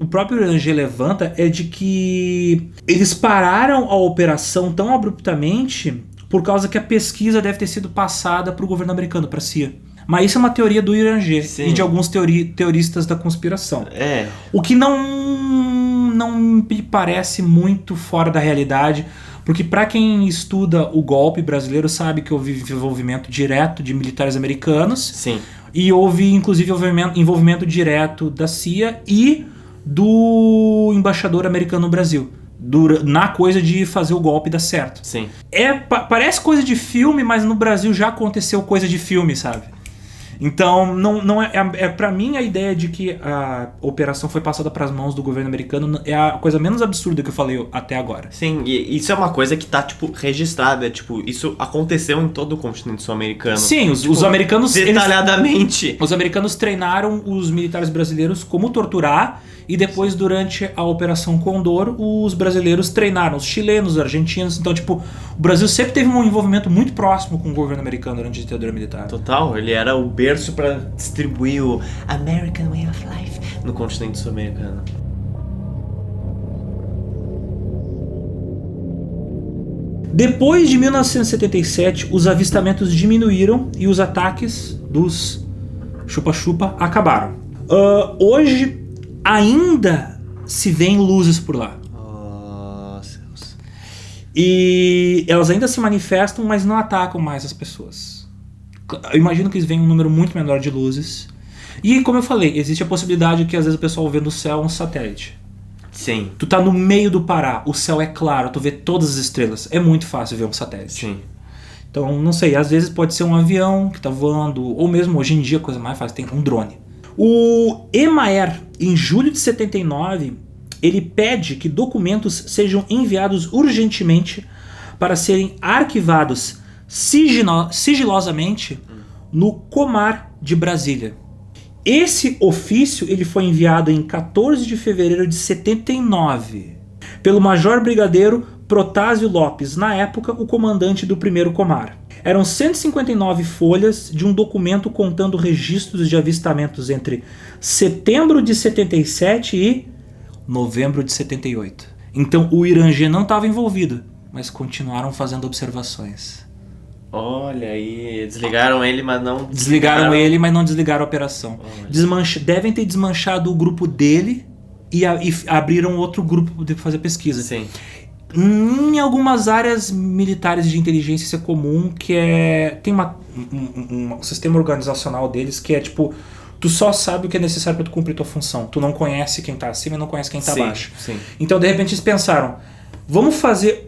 o próprio Irangê levanta é de que eles pararam a operação tão abruptamente por causa que a pesquisa deve ter sido passada para o governo americano, para a CIA. Mas isso é uma teoria do Irangê e de alguns teoristas da conspiração. O que não me parece muito fora da realidade, porque para quem estuda o golpe brasileiro sabe que houve envolvimento direto de militares americanos. Sim. E houve inclusive envolvimento direto da CIA e do embaixador americano no Brasil. Na coisa de fazer o golpe dar certo. Sim. Parece coisa de filme, mas no Brasil já aconteceu coisa de filme, sabe? Então, não para mim a ideia de que a operação foi passada para as mãos do governo americano é a coisa menos absurda que eu falei até agora. Sim, e isso é uma coisa que tá, registrada, isso aconteceu em todo o continente sul-americano. Sim, os americanos... Detalhadamente. Os americanos treinaram os militares brasileiros como torturar e depois, durante a Operação Condor, os brasileiros treinaram os chilenos, os argentinos. Então, o Brasil sempre teve um envolvimento muito próximo com o governo americano durante a ditadura militar. Total, ele era o berço para distribuir o American Way of Life no continente sul-americano. Depois de 1977, os avistamentos diminuíram e os ataques dos chupa-chupa acabaram. Hoje ainda se vêem luzes por lá. Oh, céus. E elas ainda se manifestam, mas não atacam mais as pessoas. Eu imagino que eles veem um número muito menor de luzes. E como eu falei, existe a possibilidade que às vezes o pessoal vê no céu um satélite. Sim. Tu tá no meio do Pará, o céu é claro, tu vê todas as estrelas. É muito fácil ver um satélite. Sim. Então, não sei, às vezes pode ser um avião que tá voando, ou mesmo hoje em dia, coisa mais fácil, tem um drone. O EMAER, em julho de 79, ele pede que documentos sejam enviados urgentemente para serem arquivados sigilosamente no Comar de Brasília. Esse ofício ele foi enviado em 14 de fevereiro de 79 pelo Major Brigadeiro Protásio Lopes, na época o comandante do primeiro Comar. Eram 159 folhas de um documento contando registros de avistamentos entre setembro de 77 e novembro de 78. Então o Irangê não estava envolvido, mas continuaram fazendo observações. Olha aí, desligaram ele, mas não... Desligaram ele, mas não desligaram a operação. Devem ter desmanchado o grupo dele e abriram outro grupo para fazer pesquisa. Sim. Em algumas áreas militares de inteligência isso é comum, que tem um sistema organizacional deles que é tu só sabe o que é necessário para tu cumprir tua função. Tu não conhece quem tá acima e não conhece quem tá abaixo. Sim. Então de repente eles pensaram, vamos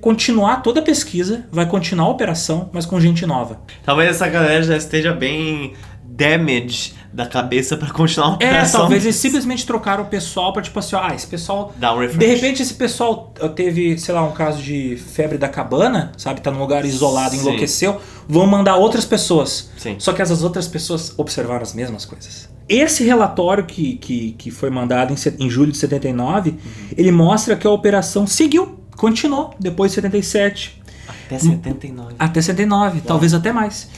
continuar toda a pesquisa, vai continuar a operação, mas com gente nova. Talvez essa galera já esteja bem damage da cabeça pra continuar a operação. Talvez eles simplesmente trocaram o pessoal pra esse pessoal... Dá um refresh. De repente esse pessoal teve, sei lá, um caso de febre da cabana, sabe? Tá num lugar isolado, enlouqueceu. Vão mandar outras pessoas. Sim. Só que essas outras pessoas observaram as mesmas coisas. Esse relatório que foi mandado em julho de 79, ele mostra que a operação seguiu continuou depois de 77. Até 79. Até 79, talvez até mais.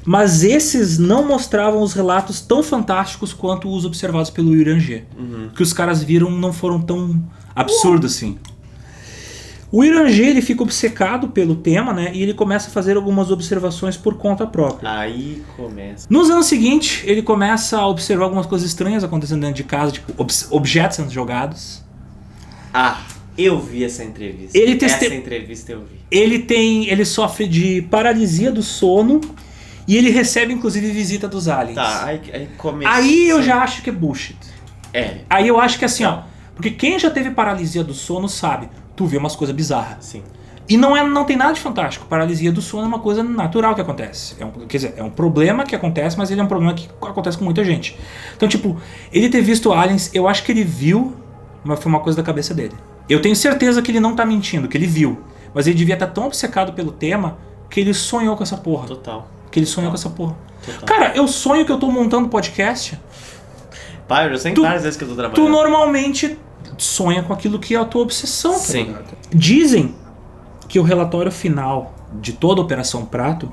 Mas esses não mostravam os relatos tão fantásticos quanto os observados pelo Iranger. O que os caras viram não foram tão absurdos assim. O Iranger, ele fica obcecado pelo tema, né? E ele começa a fazer algumas observações por conta própria. Aí começa. Nos anos seguintes, ele começa a observar algumas coisas estranhas acontecendo dentro de casa, tipo objetos sendo jogados. Ah, eu vi essa entrevista. Essa entrevista eu vi. Ele sofre de paralisia do sono e ele recebe inclusive visita dos aliens. Tá, aí começa. Aí eu já acho que é bullshit. É. Aí eu acho que assim, ó, porque quem já teve paralisia do sono sabe, tu vê umas coisas bizarras. Sim. E não tem nada de fantástico. Paralisia do sono é uma coisa natural que acontece. Quer dizer, é um problema que acontece, mas ele é um problema que acontece com muita gente. Então, tipo, ele ter visto aliens, eu acho que ele viu, mas foi uma coisa da cabeça dele. Eu tenho certeza que ele não tá mentindo, que ele viu. Mas ele devia estar tão obcecado pelo tema que ele sonhou com essa porra. Total. Que ele sonhou com essa porra. Total. Cara, eu sonho que eu tô montando podcast. Pai, eu já sei várias vezes que eu tô trabalhando. Tu normalmente sonha com aquilo que é a tua obsessão. Sim. Tá ligado? Dizem que o relatório final de toda a Operação Prato,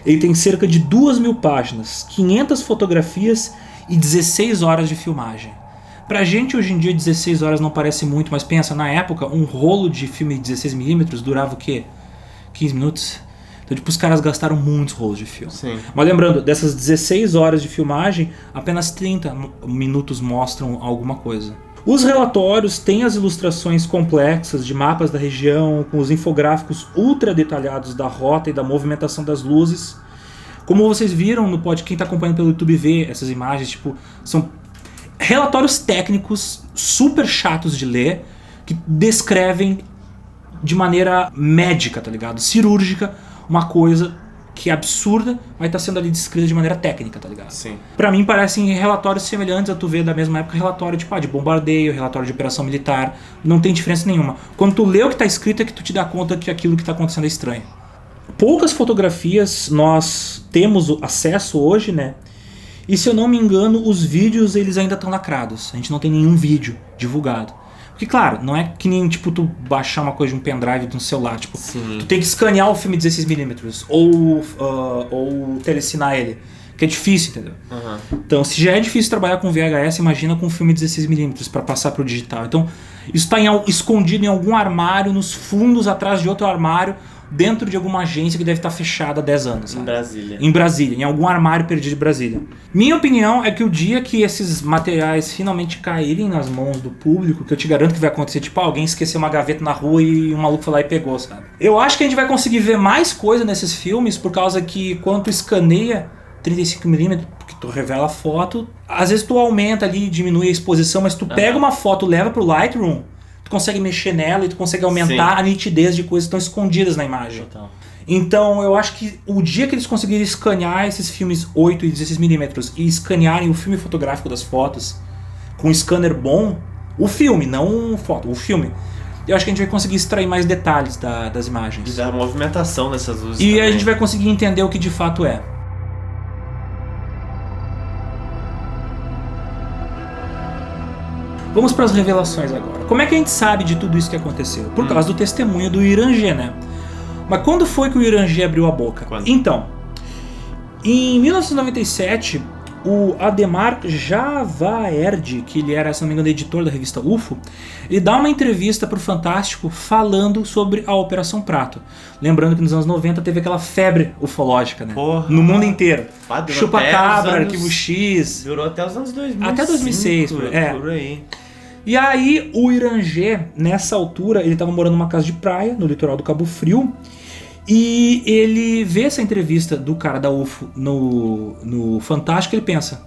ele tem cerca de 2.000 páginas, 500 fotografias e 16 horas de filmagem. Pra gente hoje em dia 16 horas não parece muito, mas pensa, na época um rolo de filme de 16mm durava o quê? 15 minutos? Então tipo, os caras gastaram muitos rolos de filme. Sim. Mas lembrando, dessas 16 horas de filmagem, apenas 30 minutos mostram alguma coisa. Os relatórios têm as ilustrações complexas de mapas da região, com os infográficos ultra detalhados da rota e da movimentação das luzes. Como vocês viram no podcast, quem está acompanhando pelo YouTube vê essas imagens, tipo, são relatórios técnicos super chatos de ler, que descrevem de maneira médica, tá ligado? Cirúrgica, uma coisa que é absurda, mas tá sendo ali descrita de maneira técnica, tá ligado? Sim. Pra mim parecem relatórios semelhantes a tu ver da mesma época, relatório de bombardeio, relatório de operação militar, não tem diferença nenhuma. Quando tu lê o que tá escrito é que tu te dá conta que aquilo que tá acontecendo é estranho. Poucas fotografias nós temos acesso hoje, né? E se eu não me engano, os vídeos eles ainda estão lacrados. A gente não tem nenhum vídeo divulgado. Porque, claro, não é que nem tipo tu baixar uma coisa de um pendrive de um celular. Tipo, tu tem que escanear o filme 16mm ou telecinar ele. Que é difícil, entendeu? Então, se já é difícil trabalhar com VHS, imagina com um filme 16mm para passar pro digital. Então, isso está escondido em algum armário, nos fundos atrás de outro armário, dentro de alguma agência que deve estar fechada há 10 anos. Sabe? Em Brasília, em algum armário perdido de Brasília. Minha opinião é que o dia que esses materiais finalmente caírem nas mãos do público, que eu te garanto que vai acontecer, tipo, alguém esqueceu uma gaveta na rua e um maluco foi lá e pegou, sabe? Eu acho que a gente vai conseguir ver mais coisa nesses filmes, por causa que quando tu escaneia 35mm, porque tu revela a foto, às vezes tu aumenta ali, diminui a exposição, mas tu pega uma foto, leva pro Lightroom, tu consegue mexer nela e tu consegue aumentar a nitidez de coisas que estão escondidas na imagem. Total. Então eu acho que o dia que eles conseguirem escanear esses filmes 8 e 16mm e escanearem o filme fotográfico das fotos com um scanner bom, o filme, não foto, o filme, eu acho que a gente vai conseguir extrair mais detalhes das imagens. E da movimentação dessas luzes. E também. a gente vai conseguir entender o que de fato é. Vamos para as revelações agora. Como é que a gente sabe de tudo isso que aconteceu? Por causa do testemunho do Iranger, né? Mas quando foi que o Iranger abriu a boca? Quando? Então, em 1997, o Ademar Javaerd, que ele era, se não me engano, editor da revista UFO, ele dá uma entrevista para o Fantástico falando sobre a Operação Prato. Lembrando que nos anos 90 teve aquela febre ufológica, né? Porra. No mundo inteiro. Chupa-cabra, Arquivo X. Durou até os anos 2000. Até 2006, por aí. E aí o Iranger, nessa altura, ele estava morando numa casa de praia, no litoral do Cabo Frio, e ele vê essa entrevista do cara da UFO no Fantástico e ele pensa,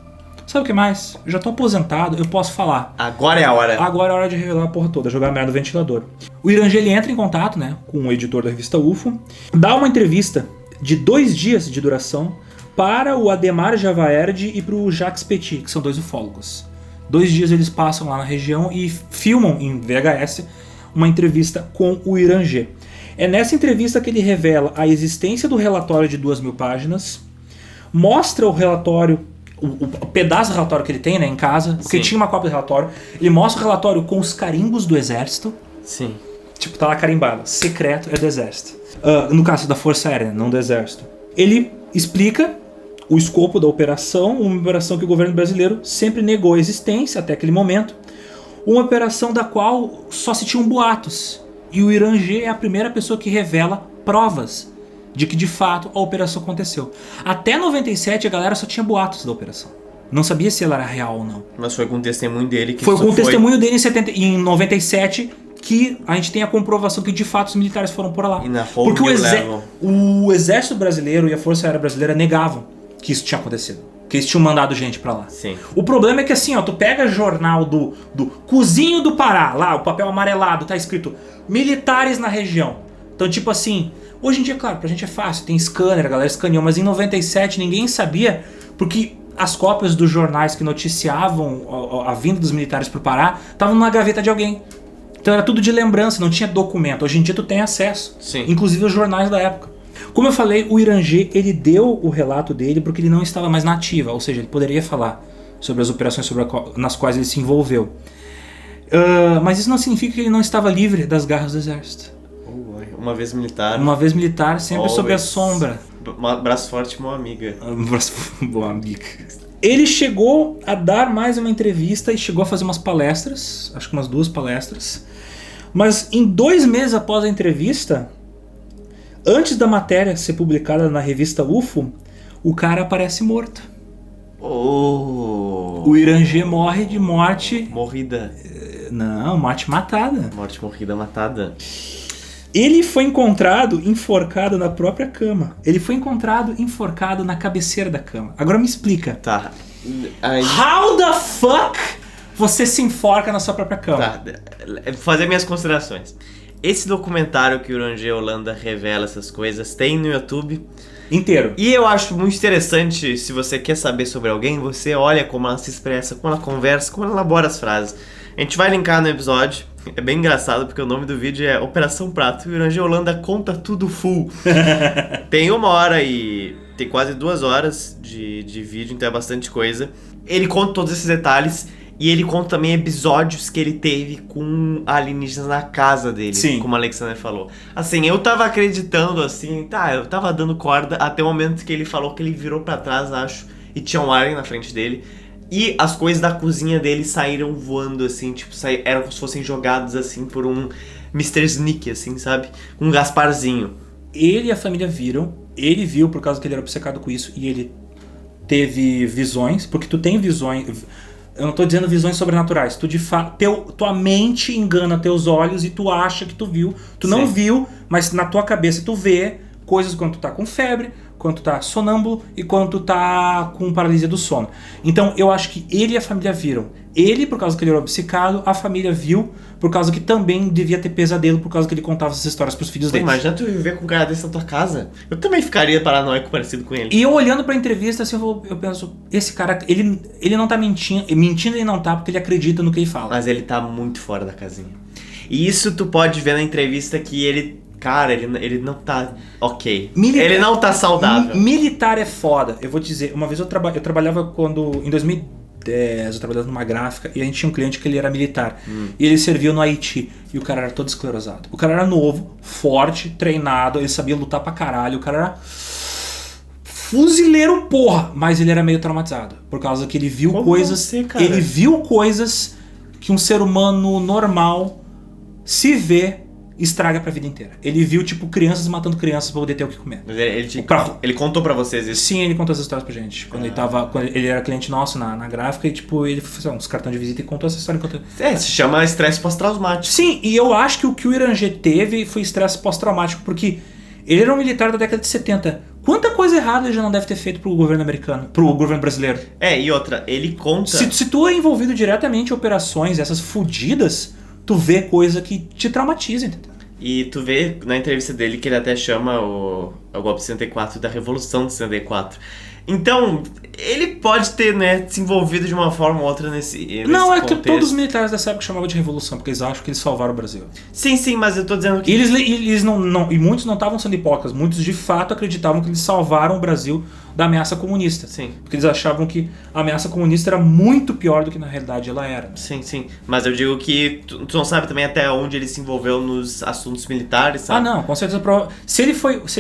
sabe o que mais? Eu já tô aposentado, eu posso falar. Agora é a hora. Agora é a hora de revelar a porra toda, jogar a merda no ventilador. O Iranger, ele entra em contato, né, com o editor da revista UFO, dá uma entrevista de 2 dias de duração para o Ademar Javaerd e para o Jacques Petit, que são 2 ufólogos. 2 dias eles passam lá na região e filmam em VHS uma entrevista com o Iranger. É nessa entrevista que ele revela a existência do relatório de 2.000 páginas, mostra o relatório, o pedaço do relatório que ele tem, né, em casa, porque tinha uma cópia do relatório. Ele mostra o relatório com os carimbos do exército. Sim. Tipo, tá lá carimbado. Secreto é do exército. No caso da Força Aérea, não do exército. Ele explica o escopo da operação, uma operação que o governo brasileiro sempre negou a existência até aquele momento. Uma operação da qual só se tinham boatos. E o Irã G é a primeira pessoa que revela provas de que de fato a operação aconteceu. Até 97 a galera só tinha boatos da operação. Não sabia se ela era real ou não. Mas foi com o testemunho dele que foi com o testemunho dele em 97 que a gente tem a comprovação que de fato os militares foram por lá. E na porque o exército brasileiro e a Força Aérea Brasileira negavam que isso tinha acontecido. Que eles tinham mandado gente pra lá. Sim. O problema é que assim, ó, tu pega jornal do Cozinho do Pará, lá, o papel amarelado, tá escrito militares na região. Então, tipo assim, hoje em dia, claro, pra gente é fácil, tem scanner, a galera escaneou, mas em 97 ninguém sabia, porque as cópias dos jornais que noticiavam a vinda dos militares pro Pará estavam numa gaveta de alguém. Então era tudo de lembrança, não tinha documento. Hoje em dia tu tem acesso, Sim. Inclusive os jornais da época. Como eu falei, o Irã G, ele deu o relato dele porque ele não estava mais na ativa, ou seja, ele poderia falar sobre as operações nas quais ele se envolveu. Mas isso não significa que ele não estava livre das garras do exército. Uma vez militar. Uma vez militar, sempre sob a sombra. Braço forte, boa amiga. Boa amiga. Ele chegou a dar mais uma entrevista e chegou a fazer umas palestras, acho que umas 2 palestras. Mas em 2 meses após a entrevista, antes da matéria ser publicada na revista UFO, o cara aparece morto. O Irã G morre de morte... Morrida. Não, morte matada. Morte morrida matada. Ele foi encontrado enforcado na própria cama. Ele foi encontrado enforcado na cabeceira da cama. Agora me explica. Tá. How the fuck você se enforca na sua própria cama? Tá. Vou fazer minhas considerações. Esse documentário que o Irã G Holanda revela essas coisas tem no YouTube inteiro. E eu acho muito interessante, se você quer saber sobre alguém, você olha como ela se expressa, como ela conversa, como ela elabora as frases. A gente vai linkar no episódio. É bem engraçado porque o nome do vídeo é Operação Prato. E o Irã G Holanda conta tudo full. Tem 1 hora e tem quase 2 horas de vídeo, então é bastante coisa. Ele conta todos esses detalhes. E ele conta também episódios que ele teve com alienígenas na casa dele. Sim. Como o Alexander falou. Assim, eu tava acreditando assim, eu tava dando corda até o momento que ele falou que ele virou pra trás, acho, e tinha um alien na frente dele. E as coisas da cozinha dele saíram voando, assim, tipo, eram como se fossem jogadas, assim, por um Mr. Sneak, assim, sabe? Um Gasparzinho. Ele e a família viram, ele viu por causa que ele era obcecado com isso, e ele teve visões, porque tu tem visões... Eu não tô dizendo visões sobrenaturais. Tu de fato, tua mente engana teus olhos e tu acha que tu viu. Tu não viu, mas na tua cabeça tu vê coisas quando tu tá com febre, quando tu tá sonâmbulo e quando tu tá com paralisia do sono. Então eu acho que ele e a família viram. Ele, por causa que ele era obcecado, a família viu, por causa que também devia ter pesadelo, por causa que ele contava essas histórias pros filhos dele. Imagina tu viver com um cara desse na tua casa. Eu também ficaria paranoico parecido com ele. E eu olhando pra entrevista, assim, eu penso, esse cara, ele não tá mentindo ele não tá porque ele acredita no que ele fala. Mas ele tá muito fora da casinha. E isso tu pode ver na entrevista que ele... Cara, ele não tá ok. Ele não tá saudável. Militar é foda. Eu vou te dizer, uma vez eu trabalhava em 2010, eu trabalhava numa gráfica e a gente tinha um cliente que ele era militar. E ele serviu no Haiti. E o cara era todo esclerosado. O cara era novo, forte, treinado, ele sabia lutar pra caralho. O cara era fuzileiro, porra. Mas ele era meio traumatizado. Por causa que ele viu coisas... Ele viu coisas que um ser humano normal se vê... estraga pra vida inteira. Ele viu, tipo, crianças matando crianças pra poder ter o que comer. Mas ele contou pra vocês isso? Sim, ele contou essas histórias pra gente. Quando ele era cliente nosso na gráfica e, tipo, ele fez uns cartões de visita e contou essa história. Se chama estresse pós-traumático. Sim, e eu acho que o que o Irã G teve foi estresse pós-traumático, porque ele era um militar da década de 70. Quanta coisa errada ele já não deve ter feito pro governo americano, pro governo brasileiro? E outra, ele conta... Se tu é envolvido diretamente em operações, essas fudidas... tu vê coisa que te traumatiza, entendeu? E tu vê na entrevista dele que ele até chama o golpe de 64 da Revolução de 64. Então, Ele pode ter, né, se envolvido de uma forma ou outra nesse Não, é contexto. que todos os militares dessa época chamavam de revolução, porque eles acham que eles salvaram o Brasil. Sim, mas eu tô dizendo que... E eles não, e muitos não estavam sendo hipócritas, muitos de fato acreditavam que eles salvaram o Brasil da ameaça comunista. Sim. Porque eles achavam que a ameaça comunista era muito pior do que na realidade ela era. Sim. Mas eu digo que tu não sabe também até onde ele se envolveu nos assuntos militares, sabe? Ah, não, com certeza. Se ele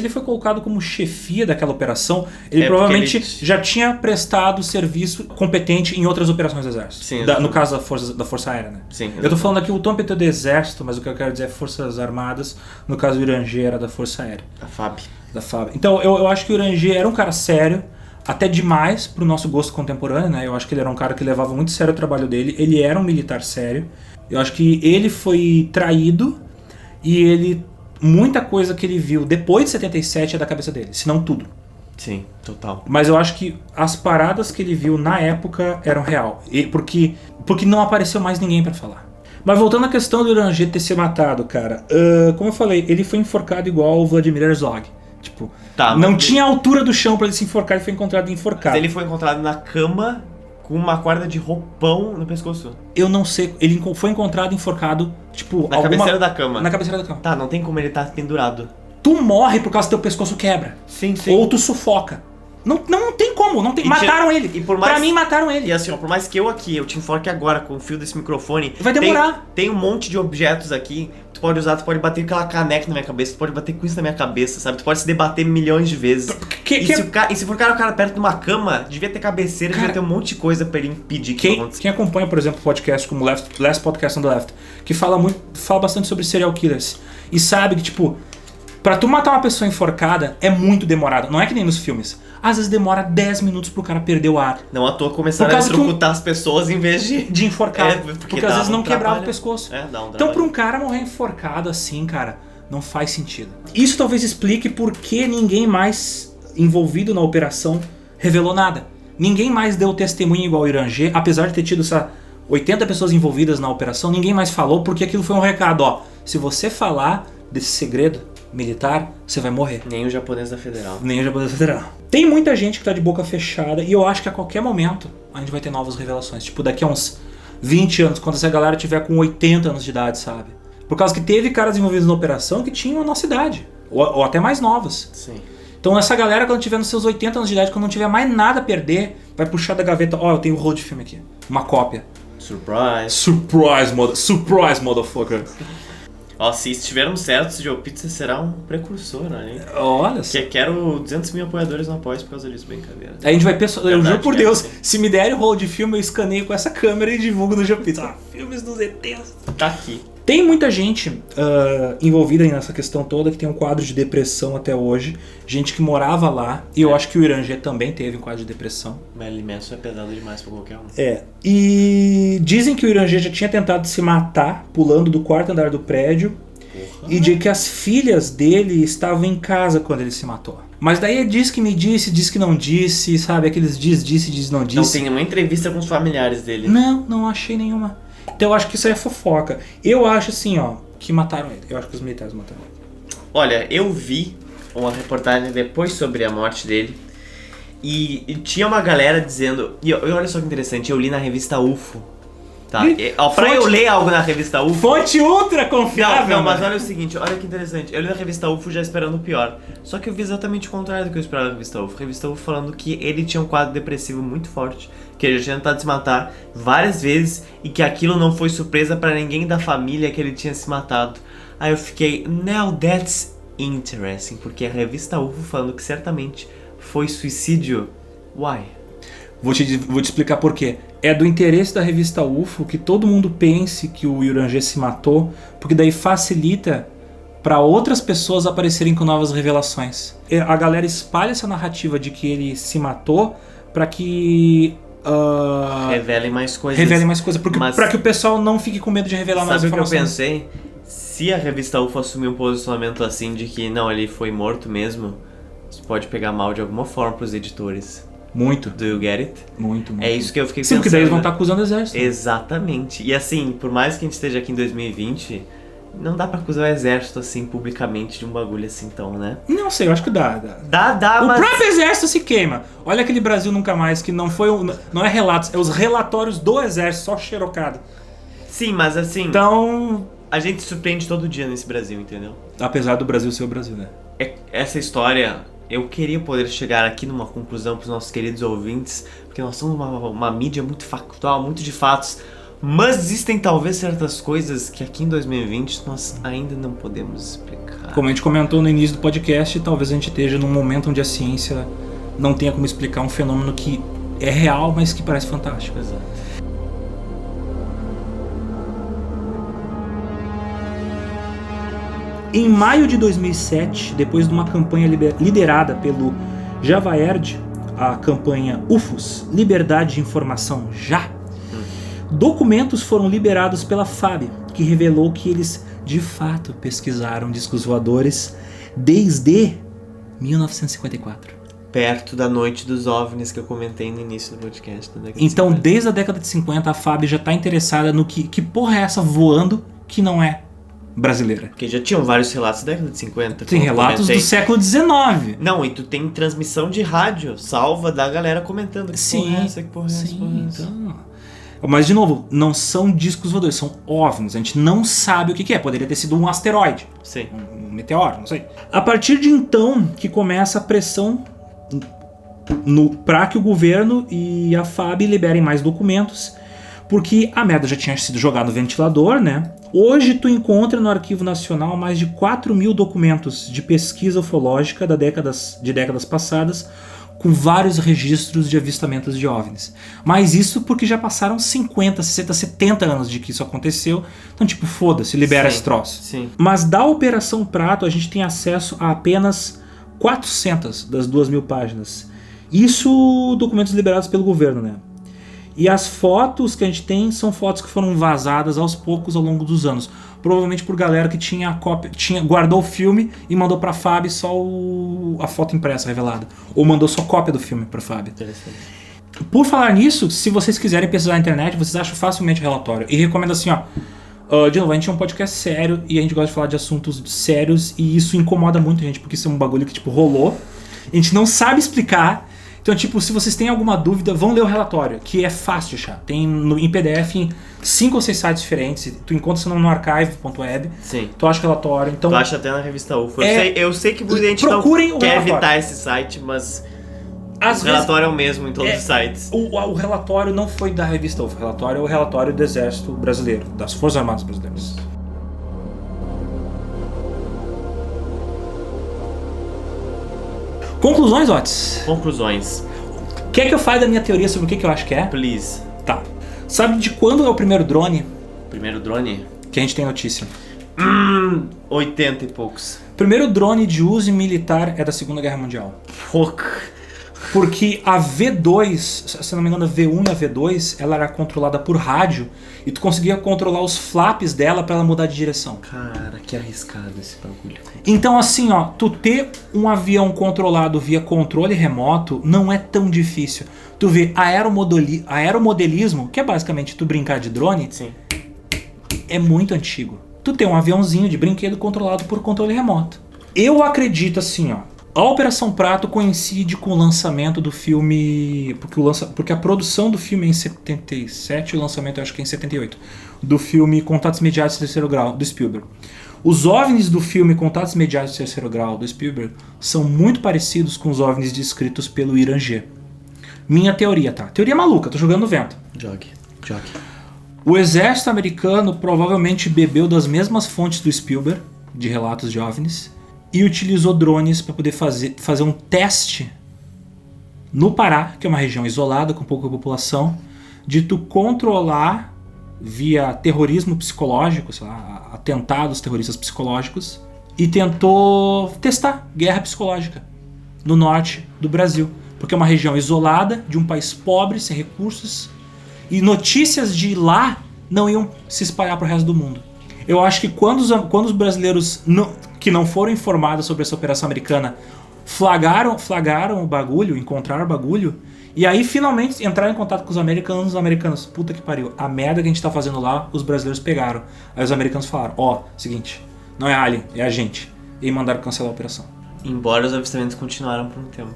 foi colocado como chefia daquela operação, ele provavelmente já tinha prestado serviço competente em outras operações do Exército. Sim, no caso da Força Aérea, né? Sim. Eu tô falando aqui o Tom PT do Exército, mas o que eu quero dizer é Forças Armadas. No caso, o Iranger era da Força Aérea. A FAB. Da FAB. Então, eu acho que o Iranger era um cara sério, até demais pro nosso gosto contemporâneo, né? Eu acho que ele era um cara que levava muito sério o trabalho dele. Ele era um militar sério. Eu acho que ele foi traído e muita coisa que ele viu depois de 77 é da cabeça dele, se não tudo. Sim, total. Mas eu acho que as paradas que ele viu na época eram real. Porque não apareceu mais ninguém pra falar. Mas voltando à questão do Iranger ter se matado, cara. Como eu falei, ele foi enforcado igual o Vladimir Herzog. Tipo, não tinha altura do chão pra ele se enforcar, ele foi encontrado enforcado. Mas ele foi encontrado na cama com uma corda de roupão no pescoço. Eu não sei, ele foi encontrado enforcado, tipo... Na cabeceira da cama. Na cabeceira da cama. Tá, não tem como ele estar pendurado. Tu morre por causa que teu pescoço quebra. Sim. Ou tu sufoca. Não tem como, não tem. Mataram ele. E por mais... Pra mim, mataram ele. E assim, ó, por mais que eu te enfoque agora com o fio desse microfone... Vai demorar. Tem um monte de objetos aqui, tu pode usar, tu pode bater aquela caneca na minha cabeça, tu pode bater com isso na minha cabeça, sabe? Tu pode se debater milhões de vezes. Se for o cara perto de uma cama, devia ter cabeceira, devia ter um monte de coisa pra ele impedir que isso quem acompanha, por exemplo, podcast como Last Podcast on the Left, que fala bastante sobre serial killers, e sabe que, tipo, pra tu matar uma pessoa enforcada é muito demorado. Não é que nem nos filmes. Às vezes demora 10 minutos pro cara perder o ar. Não à toa começaram a eletrocutar as pessoas em vez de enforcar. Porque às vezes não quebrava o pescoço. Dá um trabalho. Então pra um cara morrer enforcado assim, cara, não faz sentido. Isso talvez explique por que ninguém mais envolvido na operação revelou nada. Ninguém mais deu testemunho igual o Iranger, apesar de ter tido 80 pessoas envolvidas na operação, ninguém mais falou, porque aquilo foi um recado, ó. Se você falar desse segredo militar, você vai morrer. Nem o japonês da Federal. Tem muita gente que tá de boca fechada e eu acho que a qualquer momento a gente vai ter novas revelações. Tipo, daqui a uns 20 anos, quando essa galera tiver com 80 anos de idade, sabe? Por causa que teve caras envolvidos na operação que tinham a nossa idade. Ou até mais novas. Sim. Então essa galera, quando tiver nos seus 80 anos de idade, quando não tiver mais nada a perder, vai puxar da gaveta, ó, eu tenho um rolo de filme aqui. Uma cópia. Surprise, motherfucker. Ó, se estivermos certos, Joe Pizza será um precursor, né? Olha só. Quero 200 mil apoiadores no Apoia por causa disso, brincadeira. Aí a gente vai pensar, eu juro por Deus, se me derem o rolo de filme, eu escaneio com essa câmera e divulgo no Joe Pizza. Filmes dos ETs. Tá aqui. Tem muita gente envolvida nessa questão toda que tem um quadro de depressão até hoje. Gente que morava lá. E eu acho que o Iranger também teve um quadro de depressão. Marilyn Manson é pesado demais pra qualquer um. E dizem que o Iranger já tinha tentado se matar pulando do quarto andar do prédio. Porra. E de que as filhas dele estavam em casa quando ele se matou. Mas daí diz que me disse, diz que não disse, sabe? Aqueles diz não disse. Não tem nenhuma entrevista com os familiares dele. Não achei nenhuma. Então eu acho que isso aí é fofoca. Eu acho assim, ó, que mataram ele. Eu acho que os militares mataram ele. Olha, eu vi uma reportagem depois sobre a morte dele. E tinha uma galera dizendo... E olha só que interessante, eu li na revista UFO. Tá? Eu ler algo na revista UFO... Fonte ultra confiável! Não, mas olha o seguinte, olha que interessante. Eu li na revista UFO já esperando o pior. Só que eu vi exatamente o contrário do que eu esperava na revista UFO. A revista UFO falando que ele tinha um quadro depressivo muito forte. Que ele já tinha tentado se matar várias vezes. E que aquilo não foi surpresa pra ninguém da família que ele tinha se matado. Aí eu fiquei... Now that's interesting. Porque a revista UFO falando que certamente foi suicídio. Why? Vou te explicar por quê. É do interesse da revista UFO que todo mundo pense que o Iranger se matou, porque daí facilita para outras pessoas aparecerem com novas revelações. A galera espalha essa narrativa de que ele se matou para que... revelem mais coisas. Para que o pessoal não fique com medo de revelar mais informações. Sabe o que eu pensei? Se a revista UFO assumir um posicionamento assim de que não, ele foi morto mesmo, isso pode pegar mal de alguma forma pros editores. Muito. Do you get it? Muito. É isso que eu fiquei pensando. Sim, porque daí eles vão estar acusando o exército. Exatamente. E assim, por mais que a gente esteja aqui em 2020, Não dá pra acusar o exército, assim, publicamente de um bagulho assim, então, né? Não sei, eu acho que dá. Dá, O mas... próprio exército se queima. Olha aquele Brasil Nunca Mais, que não foi... Não é relatos, é os relatórios do exército, só xerocado. Sim, mas assim... Então... A gente se surpreende todo dia nesse Brasil, entendeu? Apesar do Brasil ser o Brasil, né? Essa história, eu queria poder chegar aqui numa conclusão pros nossos queridos ouvintes, porque nós somos uma mídia muito factual, muito de fatos, mas existem talvez certas coisas que aqui em 2020 nós ainda não podemos explicar. Como a gente comentou no início do podcast, talvez a gente esteja num momento onde a ciência não tenha como explicar um fenômeno que é real, mas que parece fantástico. Exato. Em maio de 2007, depois de uma campanha liderada pelo Javaerd, a campanha UFOS, Liberdade de Informação Já, documentos foram liberados pela FAB, que revelou que eles de fato pesquisaram discos voadores desde 1954. Perto da noite dos OVNIs que eu comentei no início do podcast. Da década Então, de 50. desde a década de 50, a FAB já está interessada no que porra é essa voando que não é brasileira. Porque já tinham vários relatos da década de 50. Tem como eu relatos comentei. do século XIX. Não, e tu tem transmissão de rádio, salva da galera comentando. Que Sim, porra é essa, que porra é essa, que porra é essa. então... Mas, de novo, não são discos voadores, são OVNIs. A gente não sabe o que é. Poderia ter sido um asteroide, Sim. um meteoro, não sei. A partir de então que começa a pressão para que o governo e a FAB liberem mais documentos, porque a merda já tinha sido jogada no ventilador, né? Hoje tu encontra no Arquivo Nacional mais de 4.000 documentos de pesquisa ufológica de décadas passadas, com vários registros de avistamentos de OVNIs. Mas isso porque já passaram 50, 60, 70 anos de que isso aconteceu. Então, tipo, foda-se, libera Sim, esse troço. sim. Mas da Operação Prato, a gente tem acesso a apenas 400 das 2.000 páginas. Isso documentos liberados pelo governo, né? E as fotos que a gente tem são fotos que foram vazadas aos poucos ao longo dos anos. Provavelmente por galera que tinha a cópia, guardou o filme e mandou pra FAB só a foto impressa revelada. Ou mandou só cópia do filme pra FAB. Interessante. Por falar nisso, se vocês quiserem pesquisar na internet, vocês acham facilmente o relatório. E recomendo assim, ó. De novo, a gente é um podcast sério e a gente gosta de falar de assuntos sérios e isso incomoda muito a gente, porque isso é um bagulho que tipo rolou. A gente não sabe explicar. Então, tipo, se vocês têm alguma dúvida, vão ler o relatório, que é fácil de achar. Tem em PDF em 5 ou 6 sites diferentes. Tu encontra isso no archive.web. Sim. Tu acha o relatório. Então, Tu acha até na revista UFO. É, Eu sei que muita gente procurem não o quer relatório. evitar esse site, mas às o vezes, relatório é o mesmo em todos os sites. o relatório não foi da revista UFO. O relatório é o relatório do Exército Brasileiro, das Forças Armadas Brasileiras. Conclusões, Otis? Conclusões. Quer que eu fale da minha teoria sobre o que eu acho que é? Please. Tá. Sabe de quando é o primeiro drone Primeiro drone? que a gente tem notícia? 80 e poucos. O primeiro drone de uso militar é da Segunda Guerra Mundial. Fuck. Porque a V2, se não me engano a V1 e a V2, ela era controlada por rádio e tu conseguia controlar os flaps dela pra ela mudar de direção. Cara, que arriscado esse bagulho. Então assim, ó, tu ter um avião controlado via controle remoto não é tão difícil. Tu vê aeromodelismo, que é basicamente tu brincar de drone, Sim. é muito antigo. Tu tem um aviãozinho de brinquedo controlado por controle remoto. Eu acredito assim, ó. A Operação Prato coincide com o lançamento do filme... Porque a produção do filme é em 77, o lançamento eu acho que é em 78. Do filme Contatos Imediatos de Terceiro Grau, do Spielberg. Os OVNIs do filme Contatos Imediatos de Terceiro Grau, do Spielberg, são muito parecidos com os OVNIs descritos pelo Irã G. Minha teoria, tá? Teoria maluca, tô jogando no vento. Jogue. O exército americano provavelmente bebeu das mesmas fontes do Spielberg, de relatos de OVNIs, e utilizou drones para poder fazer um teste no Pará, que é uma região isolada com pouca população, de tu controlar via terrorismo psicológico, sei lá, atentados terroristas psicológicos, e tentou testar guerra psicológica no norte do Brasil, porque é uma região isolada, de um país pobre, sem recursos, e notícias de lá não iam se espalhar para o resto do mundo. Eu acho que quando os brasileiros que não foram informados sobre essa operação americana flagraram o bagulho, encontraram o bagulho, E aí, finalmente, entraram em contato com os americanos, puta que pariu, a merda que a gente tá fazendo lá, os brasileiros pegaram. Aí os americanos falaram, seguinte, não é alien, é a gente. E aí mandaram cancelar a operação. Embora os avistamentos continuaram por um tempo.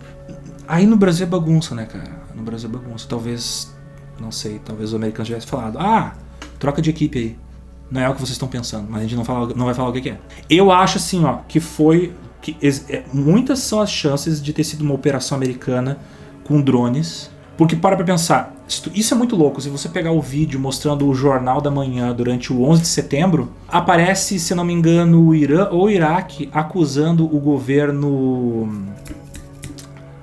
Aí no Brasil é bagunça, né, cara? No Brasil é bagunça. Talvez, não sei, talvez os americanos tivessem falado, troca de equipe aí. Não é o que vocês estão pensando, mas a gente não vai falar o que é. Eu acho assim, que foi... muitas são as chances de ter sido uma operação americana com drones, porque para pensar, isso é muito louco. Se você pegar o vídeo mostrando o Jornal da Manhã durante o 11 de setembro, aparece, se não me engano, o Irã ou o Iraque acusando o governo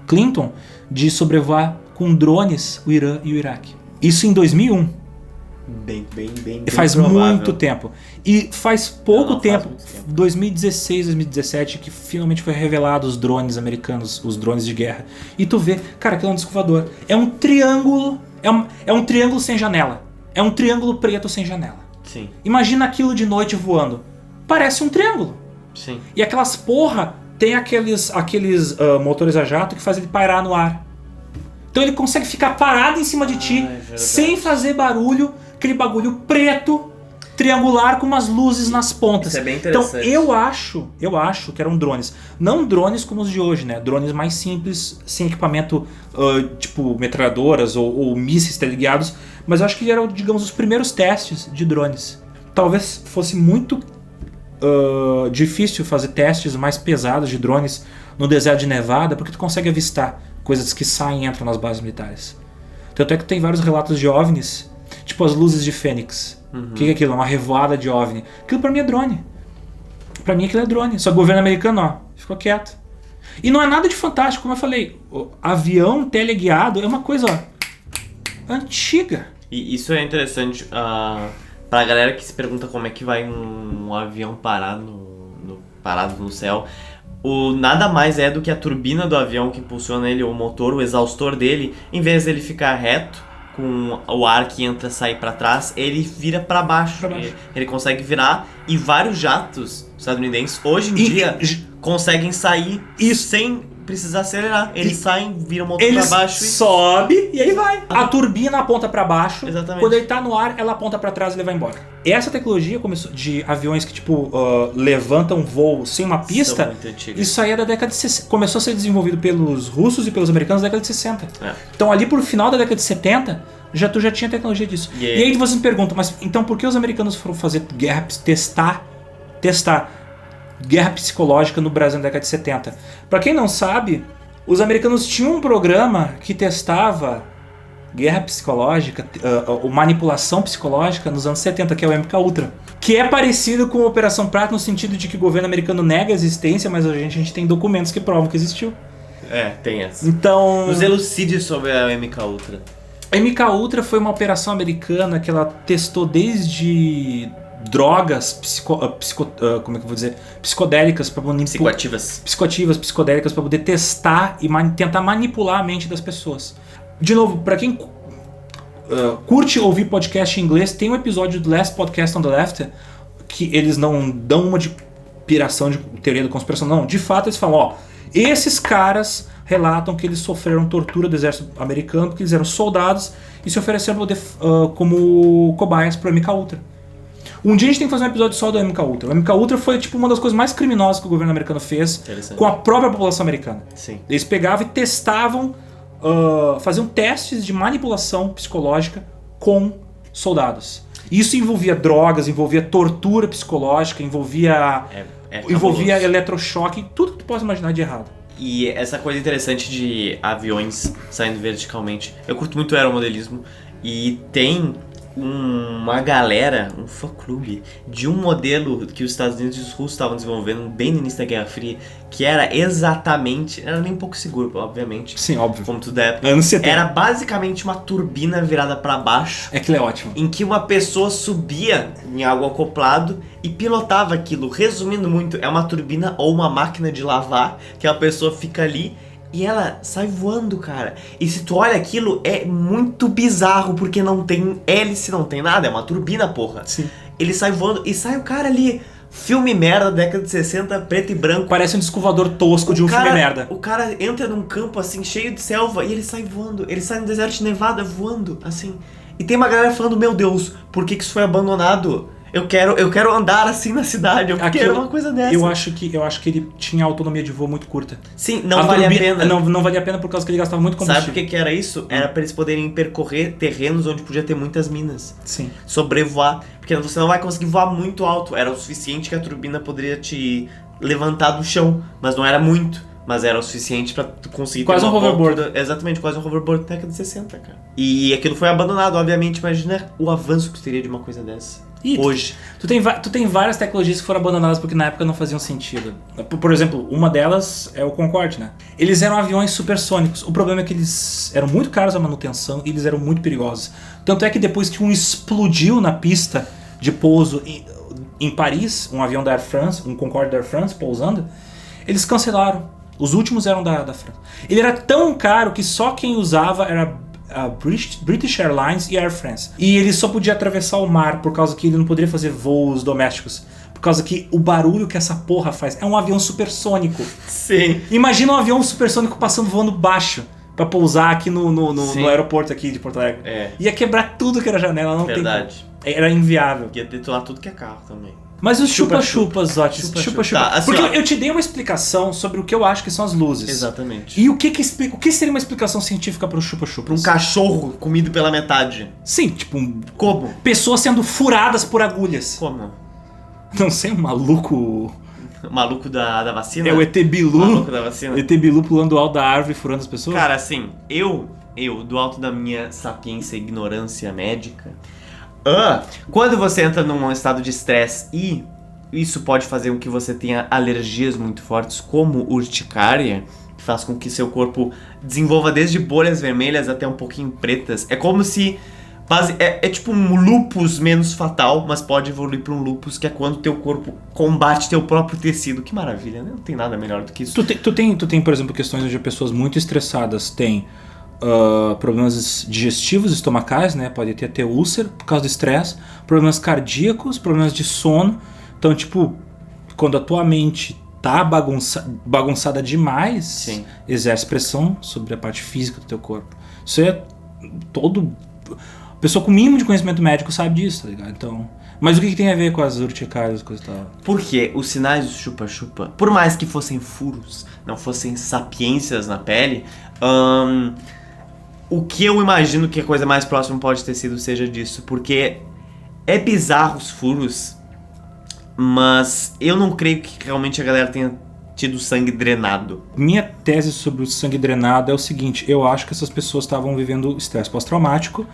Clinton de sobrevoar com drones o Irã e o Iraque. Isso em 2001. Bem faz provável. muito tempo. E faz pouco tempo, 2016, 2017, que finalmente foi revelado os drones americanos, os drones de guerra. E tu vê, cara, aquilo é um disco voador. É um triângulo, é um triângulo sem janela. É um triângulo preto sem janela. Sim. Imagina aquilo de noite voando. Parece um triângulo. Sim. E aquelas porra tem aqueles motores a jato que fazem ele pairar no ar. Então ele consegue ficar parado em cima de ti, sem fazer barulho, aquele bagulho preto, triangular, com umas luzes nas pontas. Isso é bem interessante. Então eu acho que eram drones. Não drones como os de hoje, né? Drones mais simples, sem equipamento, tipo metralhadoras ou mísseis teleguiados. Mas eu acho que eram, digamos, os primeiros testes de drones. Talvez fosse muito difícil fazer testes mais pesados de drones no deserto de Nevada, porque tu consegue avistar coisas que saem e entram nas bases militares. Tanto é que tem vários relatos de OVNIs, tipo as luzes de Fênix. O que é aquilo? Uma revoada de OVNI. Aquilo pra mim é drone. Pra mim aquilo é drone. Só que o governo americano, ficou quieto. E não é nada de fantástico, como eu falei. O avião teleguiado é uma coisa, antiga. E isso é interessante pra galera que se pergunta como é que vai um avião parado no céu. Nada mais é do que a turbina do avião que impulsiona ele, o motor, o exaustor dele, em vez dele ficar reto, com o ar que entra e sai pra trás, ele vira pra baixo. Ele consegue virar, e vários jatos estadunidenses hoje em dia conseguem sair sem precisar acelerar. Eles saem, viram o motor pra baixo e sobe e aí vai. A turbina aponta pra baixo. Exatamente. Quando ele tá no ar, ela aponta pra trás e ele vai embora. Essa tecnologia começou de aviões que tipo levantam voo sem uma pista. Isso aí é da década de 60. Começou a ser desenvolvido pelos russos e pelos americanos na década de 60. Então ali por final da década de 70 tu já tinha tecnologia disso. E aí você me pergunta, mas então por que os americanos foram fazer guerra, testar guerra psicológica no Brasil na década de 70? Pra quem não sabe, os americanos tinham um programa que testava guerra psicológica, ou manipulação psicológica nos anos 70, que é o MK Ultra. Que é parecido com a Operação Prato no sentido de que o governo americano nega a existência, mas a gente tem documentos que provam que existiu. Tem essa. Então... Nos elucide sobre a MK Ultra. A MK Ultra foi uma operação americana que ela testou desde drogas como é que eu vou dizer? Psicodélicas para psicoativas, para poder testar e tentar manipular a mente das pessoas. De novo, para quem curte ouvir podcast em inglês, tem um episódio do Last Podcast on the Left que eles não dão uma de piração de teoria da conspiração, não. De fato, eles falam, esses caras relatam que eles sofreram tortura do exército americano porque eles eram soldados e se ofereceram poder, como cobaias para o MK Ultra. Um dia a gente tem que fazer um episódio só do MK Ultra. O MK Ultra foi tipo uma das coisas mais criminosas que o governo americano fez com a própria população americana. Sim. Eles pegavam e testavam, faziam testes de manipulação psicológica com soldados. Isso envolvia drogas, envolvia tortura psicológica, envolvia eletrochoque, tudo que tu possa imaginar de errado. E essa coisa interessante de aviões saindo verticalmente, eu curto muito aeromodelismo e tem uma galera, um fã-clube de um modelo que os Estados Unidos e os russos estavam desenvolvendo bem no início da Guerra Fria, que era exatamente, era nem um pouco seguro, obviamente. Sim, óbvio. Como tudo é. Era basicamente uma turbina virada pra baixo. Aquilo é ótimo. Em que uma pessoa subia em algo acoplado e pilotava aquilo. Resumindo muito, é uma turbina ou uma máquina de lavar, que a pessoa fica ali e ela sai voando, cara. E se tu olha aquilo, é muito bizarro, porque não tem hélice, não tem nada, é uma turbina, porra. Sim. Ele sai voando e sai o cara ali Filme merda, década de 60, preto e branco. Parece um descovador tosco de um filme merda. O cara entra num campo assim, cheio de selva, e ele sai voando. Ele sai no deserto de Nevada voando, assim. E tem uma galera falando, meu Deus, por que isso foi abandonado? Eu quero andar assim na cidade, eu quero uma coisa dessa. Eu acho que ele tinha autonomia de voo muito curta. Sim, não valia a pena. Não valia a pena por causa que ele gastava muito combustível. Sabe por que era isso? Era pra eles poderem percorrer terrenos onde podia ter muitas minas. Sim. Sobrevoar. Porque você não vai conseguir voar muito alto. Era o suficiente que a turbina poderia te levantar do chão. Mas não era muito. Mas era o suficiente pra tu conseguir... Quase um hoverboard. Exatamente, quase um hoverboard da década de 60, cara. E aquilo foi abandonado, obviamente. Imagina o avanço que teria de uma coisa dessa. Hoje. Tu tem várias tecnologias que foram abandonadas porque na época não faziam sentido. Por exemplo, uma delas é o Concorde, né? Eles eram aviões supersônicos. O problema é que eles eram muito caros a manutenção e eles eram muito perigosos. Tanto é que depois que um explodiu na pista de pouso em Paris, um avião da Air France, um Concorde da Air France pousando, eles cancelaram. Os últimos eram da França. Ele era tão caro que só quem usava era a British Airlines e a Air France. E ele só podia atravessar o mar por causa que ele não poderia fazer voos domésticos. Por causa que o barulho que essa porra faz é um avião supersônico. Sim. Imagina um avião supersônico passando voando baixo pra pousar aqui no aeroporto aqui de Porto Alegre. Ia quebrar tudo que era janela. Não Verdade. Era inviável. Ia detonar tudo que é carro também. Mas os chupa-chupas, Otis. Chupa-chupa. Tá, assim, porque eu te dei uma explicação sobre o que eu acho que são as luzes. Exatamente. E o que seria uma explicação científica para os chupa-chupas? Um cachorro comido pela metade. Sim, tipo... Como? Pessoas sendo furadas por agulhas. Como? Não sei, um maluco... O maluco da vacina? É o ET Bilu. O maluco da vacina. ET Bilu pulando do alto da árvore e furando as pessoas? Cara, assim, eu, do alto da minha sapiência e ignorância médica... quando você entra num estado de estresse e isso pode fazer com que você tenha alergias muito fortes, como urticária, que faz com que seu corpo desenvolva desde bolhas vermelhas até um pouquinho pretas. É como se... É tipo um lúpus menos fatal, mas pode evoluir para um lúpus, que é quando teu corpo combate teu próprio tecido. Que maravilha, né? Não tem nada melhor do que isso. Tu tem, por exemplo, questões onde pessoas muito estressadas têm... problemas digestivos, estomacais, né? Pode ter até úlcera por causa do estresse, problemas cardíacos, problemas de sono. Então, tipo, quando a tua mente tá bagunçada demais, Sim. Exerce pressão sobre a parte física do teu corpo. Isso é pessoa com mínimo de conhecimento médico sabe disso, tá ligado? Então, mas o que tem a ver com as urticárias e coisa e tal? Porque os sinais do chupa-chupa, por mais que fossem furos, não fossem sapiências na pele, o que eu imagino que a coisa mais próxima pode ter sido seja disso, porque é bizarro os furos, mas eu não creio que realmente a galera tenha tido sangue drenado. Minha tese sobre o sangue drenado é o seguinte: eu acho que essas pessoas estavam vivendo estresse pós-traumático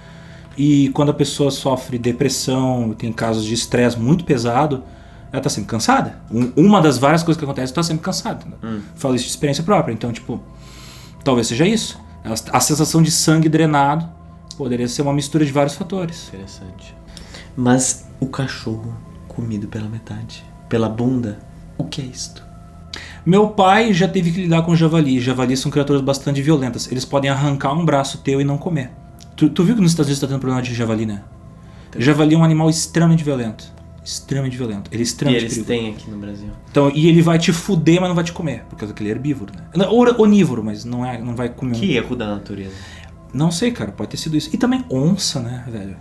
e quando a pessoa sofre depressão, tem casos de estresse muito pesado, ela tá sempre cansada. Uma das várias coisas que acontece, tá sempre cansada. Né? Falo isso de experiência própria, então tipo, talvez seja isso. A sensação de sangue drenado poderia ser uma mistura de vários fatores. Interessante. Mas o cachorro comido pela metade, pela bunda, o que é isto? Meu pai já teve que lidar com javali. Javalis são criaturas bastante violentas. Eles podem arrancar um braço teu e não comer. Tu viu que nos Estados Unidos tá tendo problema de javali, né? Javali é um animal extremamente violento. Extremamente violento. Ele é extremamente perigoso. E eles têm aqui no Brasil. Então, e ele vai te fuder, mas não vai te comer. Por causa que ele é herbívoro, né? Onívoro, mas não vai comer. Que erro da natureza. Não sei, cara. Pode ter sido isso. E também onça, né, velho?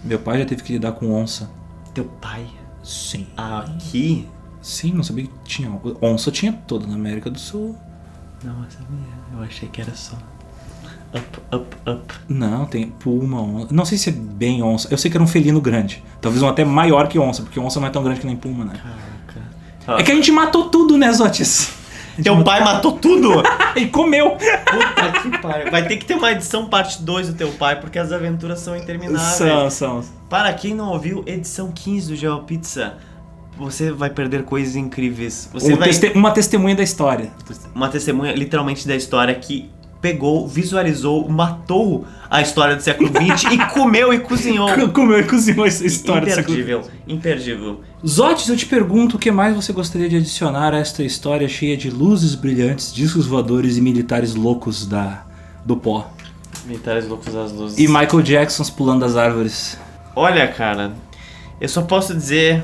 Meu pai já teve que lidar com onça. Teu pai? Sim. Aqui? Sim, não sabia que tinha. Onça tinha toda na América do Sul. Não, eu sabia. Eu achei que era só up. Não, tem puma, onça. Não sei se é bem onça. Eu sei que era um felino grande. Talvez um até maior que onça, porque onça não é tão grande que nem puma, né? Caraca. É que a gente matou tudo, né, Zotis? Teu pai matou tudo? E comeu. Puta que pariu. Vai ter que ter uma edição parte 2 do teu pai, porque as aventuras são intermináveis. São. Para quem não ouviu, edição 15 do GeoPizza, você vai perder coisas incríveis. Uma testemunha da história. Uma testemunha literalmente da história que pegou, visualizou, matou a história do século XX e comeu e cozinhou. Comeu e cozinhou essa história do século XX. Imperdível. Zotis, eu te pergunto o que mais você gostaria de adicionar a esta história cheia de luzes brilhantes, discos voadores e militares loucos do pó. Militares loucos das luzes. E Michael Jackson pulando das árvores. Olha, cara, eu só posso dizer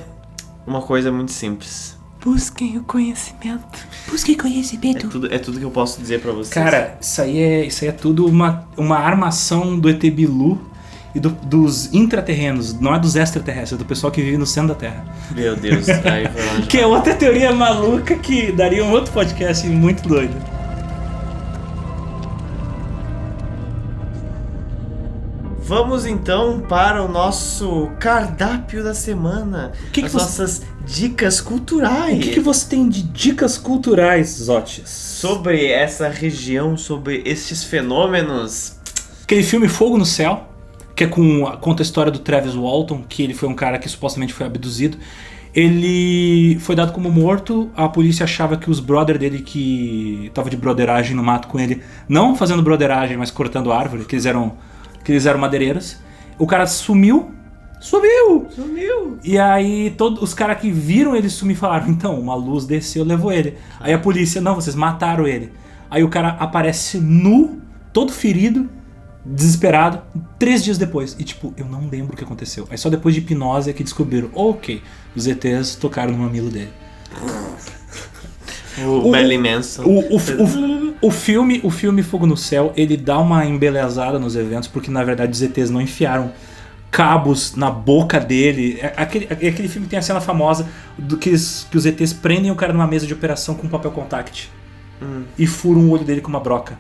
uma coisa muito simples. Busquem o conhecimento. Busquem conhecimento. É tudo que eu posso dizer pra vocês. Cara, isso aí é tudo uma armação do ET Bilu e dos intraterrenos, não é dos extraterrestres, é do pessoal que vive no centro da Terra. Meu Deus, aí foi longe. Que é outra teoria maluca que daria um outro podcast muito doido. Vamos então para o nosso cardápio da semana. Nossas dicas culturais. O que você tem de dicas culturais, Zotis? Sobre essa região, sobre estes fenômenos. Aquele filme Fogo no Céu, que conta a história do Travis Walton, que ele foi um cara que supostamente foi abduzido. Ele foi dado como morto, a polícia achava que os brother dele que estavam de broderagem no mato com ele, não fazendo broderagem, mas cortando árvore, que eles eram madeireiros. O cara sumiu. E aí os caras que viram ele sumir falaram, então, uma luz desceu e levou ele. Aí a polícia, não, vocês mataram ele. Aí o cara aparece nu, todo ferido, desesperado, 3 dias depois. E tipo, eu não lembro o que aconteceu. Aí só depois de hipnose é que descobriram, ok, os ETs tocaram no mamilo dele. O Marilyn Manson. O filme Fogo no Céu, ele dá uma embelezada nos eventos, porque na verdade os ETs não enfiaram cabos na boca dele. Aquele filme tem a cena famosa do que os ETs prendem o cara numa mesa de operação com papel contact e furam o olho dele com uma broca.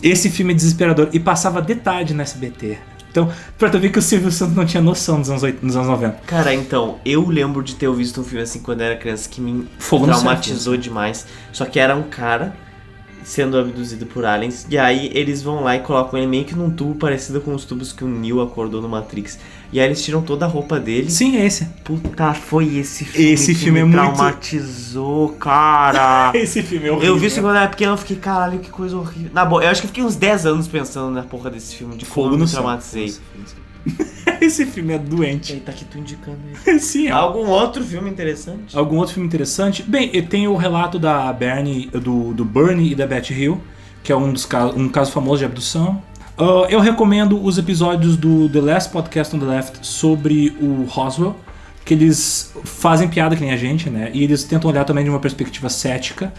Esse filme é desesperador e passava de tarde no SBT. Então, pra tu ver que o Silvio Santos não tinha noção nos anos 90. Cara, então, eu lembro de ter visto um filme assim quando eu era criança que me traumatizou demais. Só que era um cara sendo abduzido por aliens. E aí eles vão lá e colocam ele meio que num tubo parecido com os tubos que o Neo acordou no Matrix. E aí eles tiram toda a roupa dele. Sim, é esse. Puta, foi esse filme. Esse filme me é muito... traumatizou, cara. Esse filme é horrível. Eu vi isso quando eu era pequeno, eu fiquei, caralho, que coisa horrível. Na boa, eu acho que eu fiquei uns 10 anos pensando na porra desse filme, de como eu me traumatizei. Esse filme é doente. Eita, que tu indicando ele. Sim, Algum outro filme interessante? Algum outro filme interessante? Bem, tem o relato da Bernie, do Bernie e da Betty Hill, que é um caso famoso de abdução. Eu recomendo os episódios do The Last Podcast on the Left sobre o Roswell, que eles fazem piada que nem a gente, né? E eles tentam olhar também de uma perspectiva cética.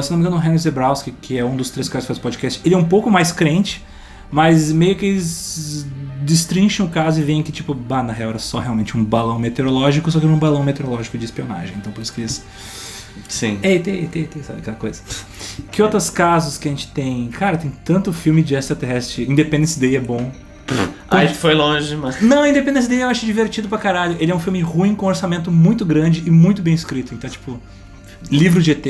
Se não me engano, o Henry Zebrowski, que é um dos 3 caras que faz podcast, ele é um pouco mais crente, mas meio que eles destrincham o caso e veem que, tipo, na real era só realmente um balão meteorológico, só que era um balão meteorológico de espionagem. Então por isso que eles... Sim. Sabe aquela coisa? Que outros casos que a gente tem? Cara, tem tanto filme de extraterrestre. Independence Day é bom. A gente foi longe demais. Não, Independence Day eu acho divertido pra caralho. Ele é um filme ruim com um orçamento muito grande e muito bem escrito. Então, tipo, livro de ET.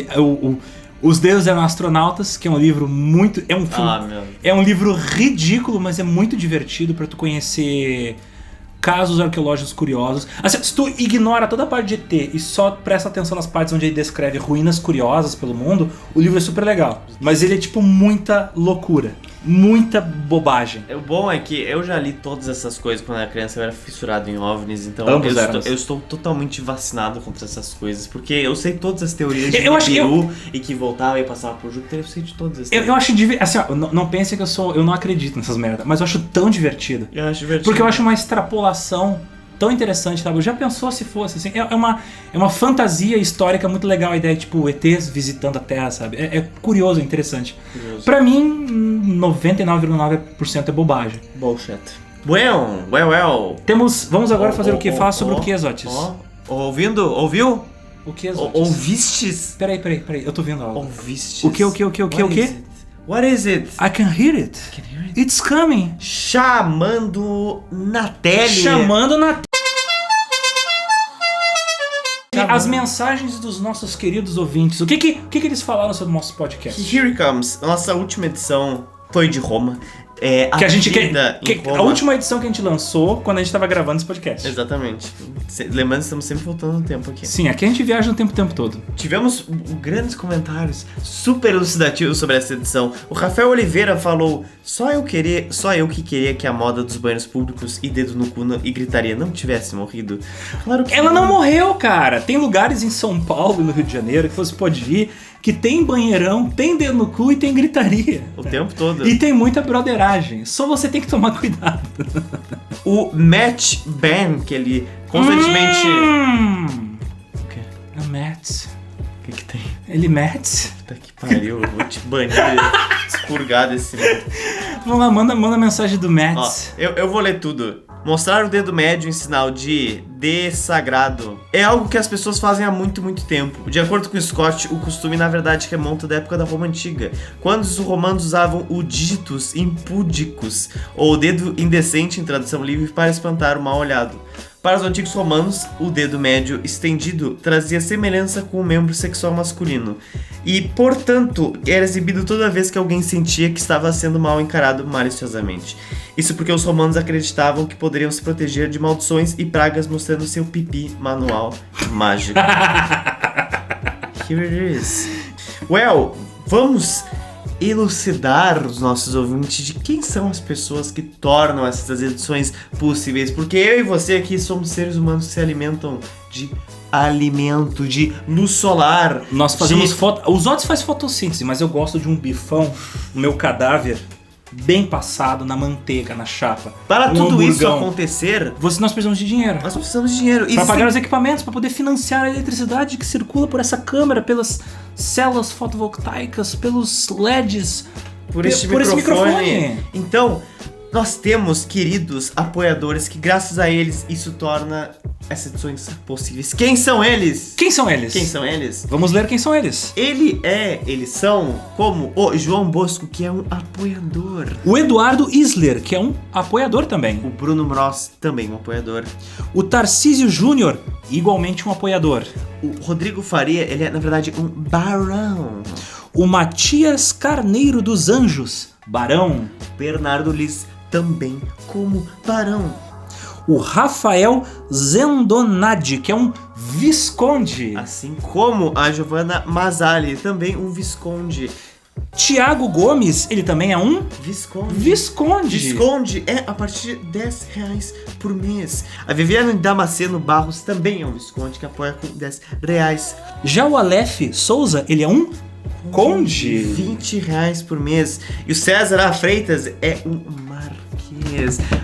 Os Deuses Eram Astronautas, que é um livro muito... É um filme, é um livro ridículo, mas é muito divertido pra tu conhecer casos arqueológicos curiosos. Assim, se tu ignora toda a parte de ET e só presta atenção nas partes onde ele descreve ruínas curiosas pelo mundo, o livro é super legal. Mas ele é tipo muita loucura. Muita bobagem. O bom é que eu já li todas essas coisas quando era criança, eu era fissurado em OVNIs, então eu estou totalmente vacinado contra essas coisas, porque eu sei todas as teorias de Nibiru e que voltava e passava por Júpiter, eu sei de todas as teorias. Eu acho assim, ó, não pense que eu não acredito nessas merdas, mas eu acho tão divertido. Eu acho divertido. Porque eu acho uma extrapolação tão interessante, sabe? Já pensou se fosse assim? É uma fantasia histórica muito legal a ideia, tipo, ETs visitando a Terra, sabe? É curioso, é interessante. Pra mim, 99,9% é bobagem. Bullshit. Well. Vamos agora fazer o quê? Falar sobre o que, Zotis? Ouviu? O que, Zotis? Ouvistes? Peraí, eu tô vendo algo. Ouvistes? O que? What is it? I can hear it. It's coming. Chamando na tele. As mensagens dos nossos queridos ouvintes. O que eles falaram sobre o nosso podcast? Here it comes. Nossa última edição foi de Roma. A última edição que a gente lançou quando a gente tava gravando esse podcast. Exatamente. Lembrando que estamos sempre voltando no tempo aqui. Sim, aqui a gente viaja no tempo todo. Tivemos grandes comentários super elucidativos sobre essa edição. O Rafael Oliveira falou: só eu que queria que a moda dos banheiros públicos e dedo no cu e gritaria não tivesse morrido. Claro que ela não morreu, cara. Tem lugares em São Paulo e no Rio de Janeiro que você pode ir que tem banheirão, tem dedo no cu e tem gritaria. O tempo todo. E tem muita broderagem. Só você tem que tomar cuidado. O Matt Ben, que ele constantemente... O quê? É o Matt. O que tem? Ele Matt. Puta que pariu, eu vou te banir, expurgar desse mundo. Vamos lá, manda mensagem do Matt. Ó, eu vou ler tudo. Mostrar o dedo médio em sinal de desagrado é algo que as pessoas fazem há muito, muito tempo. De acordo com Scott, o costume na verdade remonta da época da Roma Antiga, quando os romanos usavam o digitus impudicus, ou o dedo indecente em tradução livre, para espantar o mal-olhado. Para os antigos romanos, o dedo médio estendido trazia semelhança com o membro sexual masculino e, portanto, era exibido toda vez que alguém sentia que estava sendo mal encarado maliciosamente. Isso porque os romanos acreditavam que poderiam se proteger de maldições e pragas mostrando seu pipi manual mágico. Here it is. Well, vamos elucidar os nossos ouvintes de quem são as pessoas que tornam essas edições possíveis, porque eu e você aqui somos seres humanos que se alimentam de alimento, de luz solar. Nós fazemos Os outros fazem fotossíntese, mas eu gosto de um bifão, o meu cadáver, bem passado na manteiga, na chapa. Para tudo hamburgão. isso acontecer, Nós precisamos de dinheiro. nós precisamos de dinheiro. Para pagar os equipamentos, para poder financiar a eletricidade que circula por essa câmera, pelas células fotovoltaicas, pelos LEDs, por esse microfone. Então, nós temos queridos apoiadores que, graças a eles, isso torna essas edições possíveis. Quem são eles? Quem são eles? Quem são eles? Vamos ler quem são eles. Eles são como o João Bosco, que é um apoiador. O Eduardo Isler, que é um apoiador também. O Bruno Mross, também um apoiador. O Tarcísio Júnior, igualmente um apoiador. O Rodrigo Faria, ele é, na verdade, um barão. O Matias Carneiro dos Anjos, barão. Bernardo Liz, também como barão. O Rafael Zendonadi, que é um visconde. Assim como a Giovanna Mazzali, também um visconde. Tiago Gomes, ele também é um Visconde. Visconde é a partir de R$10 por mês. A Viviane Damasceno Barros também é um visconde que apoia com R$10. Já o Aleph Souza, ele é um conde. R$20 por mês. E o César A. Freitas é um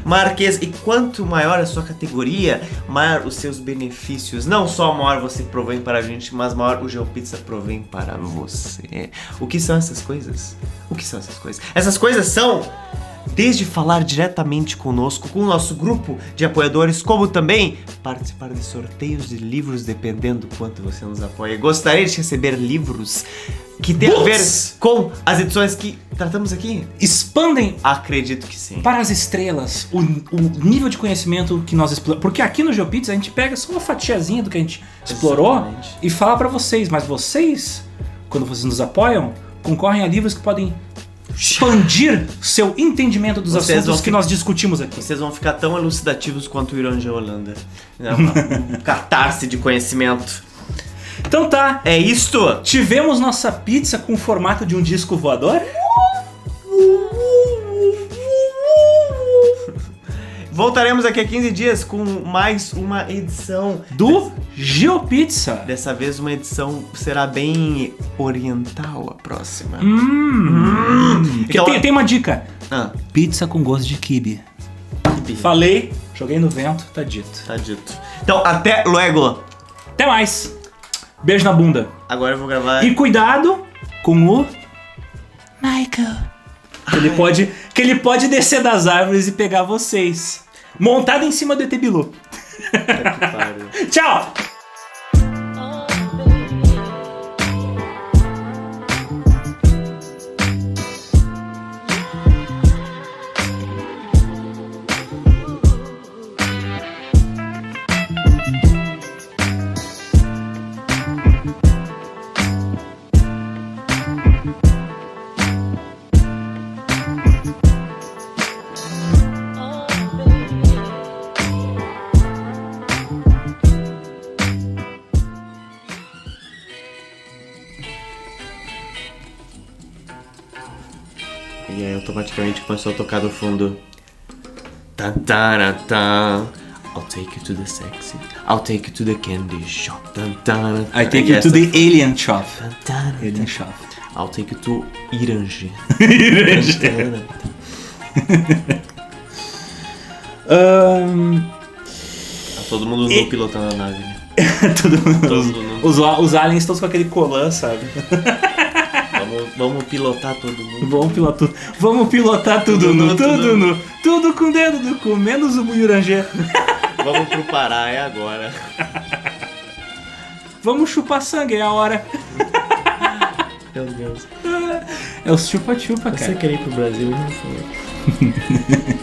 marquês. E quanto maior a sua categoria, maior os seus benefícios. Não só maior você provém para a gente, mas maior o GeoPizza provém para você. O que são essas coisas? Essas coisas são desde falar diretamente conosco, com o nosso grupo de apoiadores, como também participar de sorteios de livros, dependendo do quanto você nos apoia. Gostaria de receber livros que tem a ver com as edições que tratamos aqui? Expandem, acredito que sim, para as estrelas o nível de conhecimento que nós exploramos. Porque aqui no GeoPizza a gente pega só uma fatiazinha do que a gente explorou. Exatamente. E fala para vocês. Mas vocês, quando vocês nos apoiam, concorrem a livros que podem expandir seu entendimento dos assuntos que nós discutimos aqui. Vocês vão ficar tão elucidativos quanto o Iranja Holanda. Um catarse de conhecimento. Então tá. É isto. Tivemos nossa pizza com o formato de um disco voador. Voltaremos daqui a 15 dias com mais uma edição do GeoPizza. Dessa vez uma edição será bem oriental, a próxima. Então, tem uma dica. Pizza com gosto de quibe. Falei, joguei no vento, tá dito. Então, até logo. Até mais. Beijo na bunda. Agora eu vou gravar. E cuidado com o Michael. Que ele pode descer das árvores e pegar vocês. Montado em cima do ET Bilu. Tchau! E aí automaticamente começou a tocar do fundo. Tan, tan, tan. I'll take you to the sexy. I'll take you to the candy shop. Dun, dun, I take you to the alien shop. Dun, dun, Alien shop. I'll take you to Irangê. Tá todo mundo nu pilotando a nave, né? Todo mundo, Todo mundo. os aliens todos com aquele colã, sabe? Vamos pilotar todo mundo. Vamos pilotar tudo nu, tudo nu. Tudo com o dedo do cu, menos o Muyurangê. Vamos pro Pará, é agora. Vamos chupar sangue, é a hora. Meu Deus. É os chupa-chupa, cara. Você quer ir pro Brasil, não foi.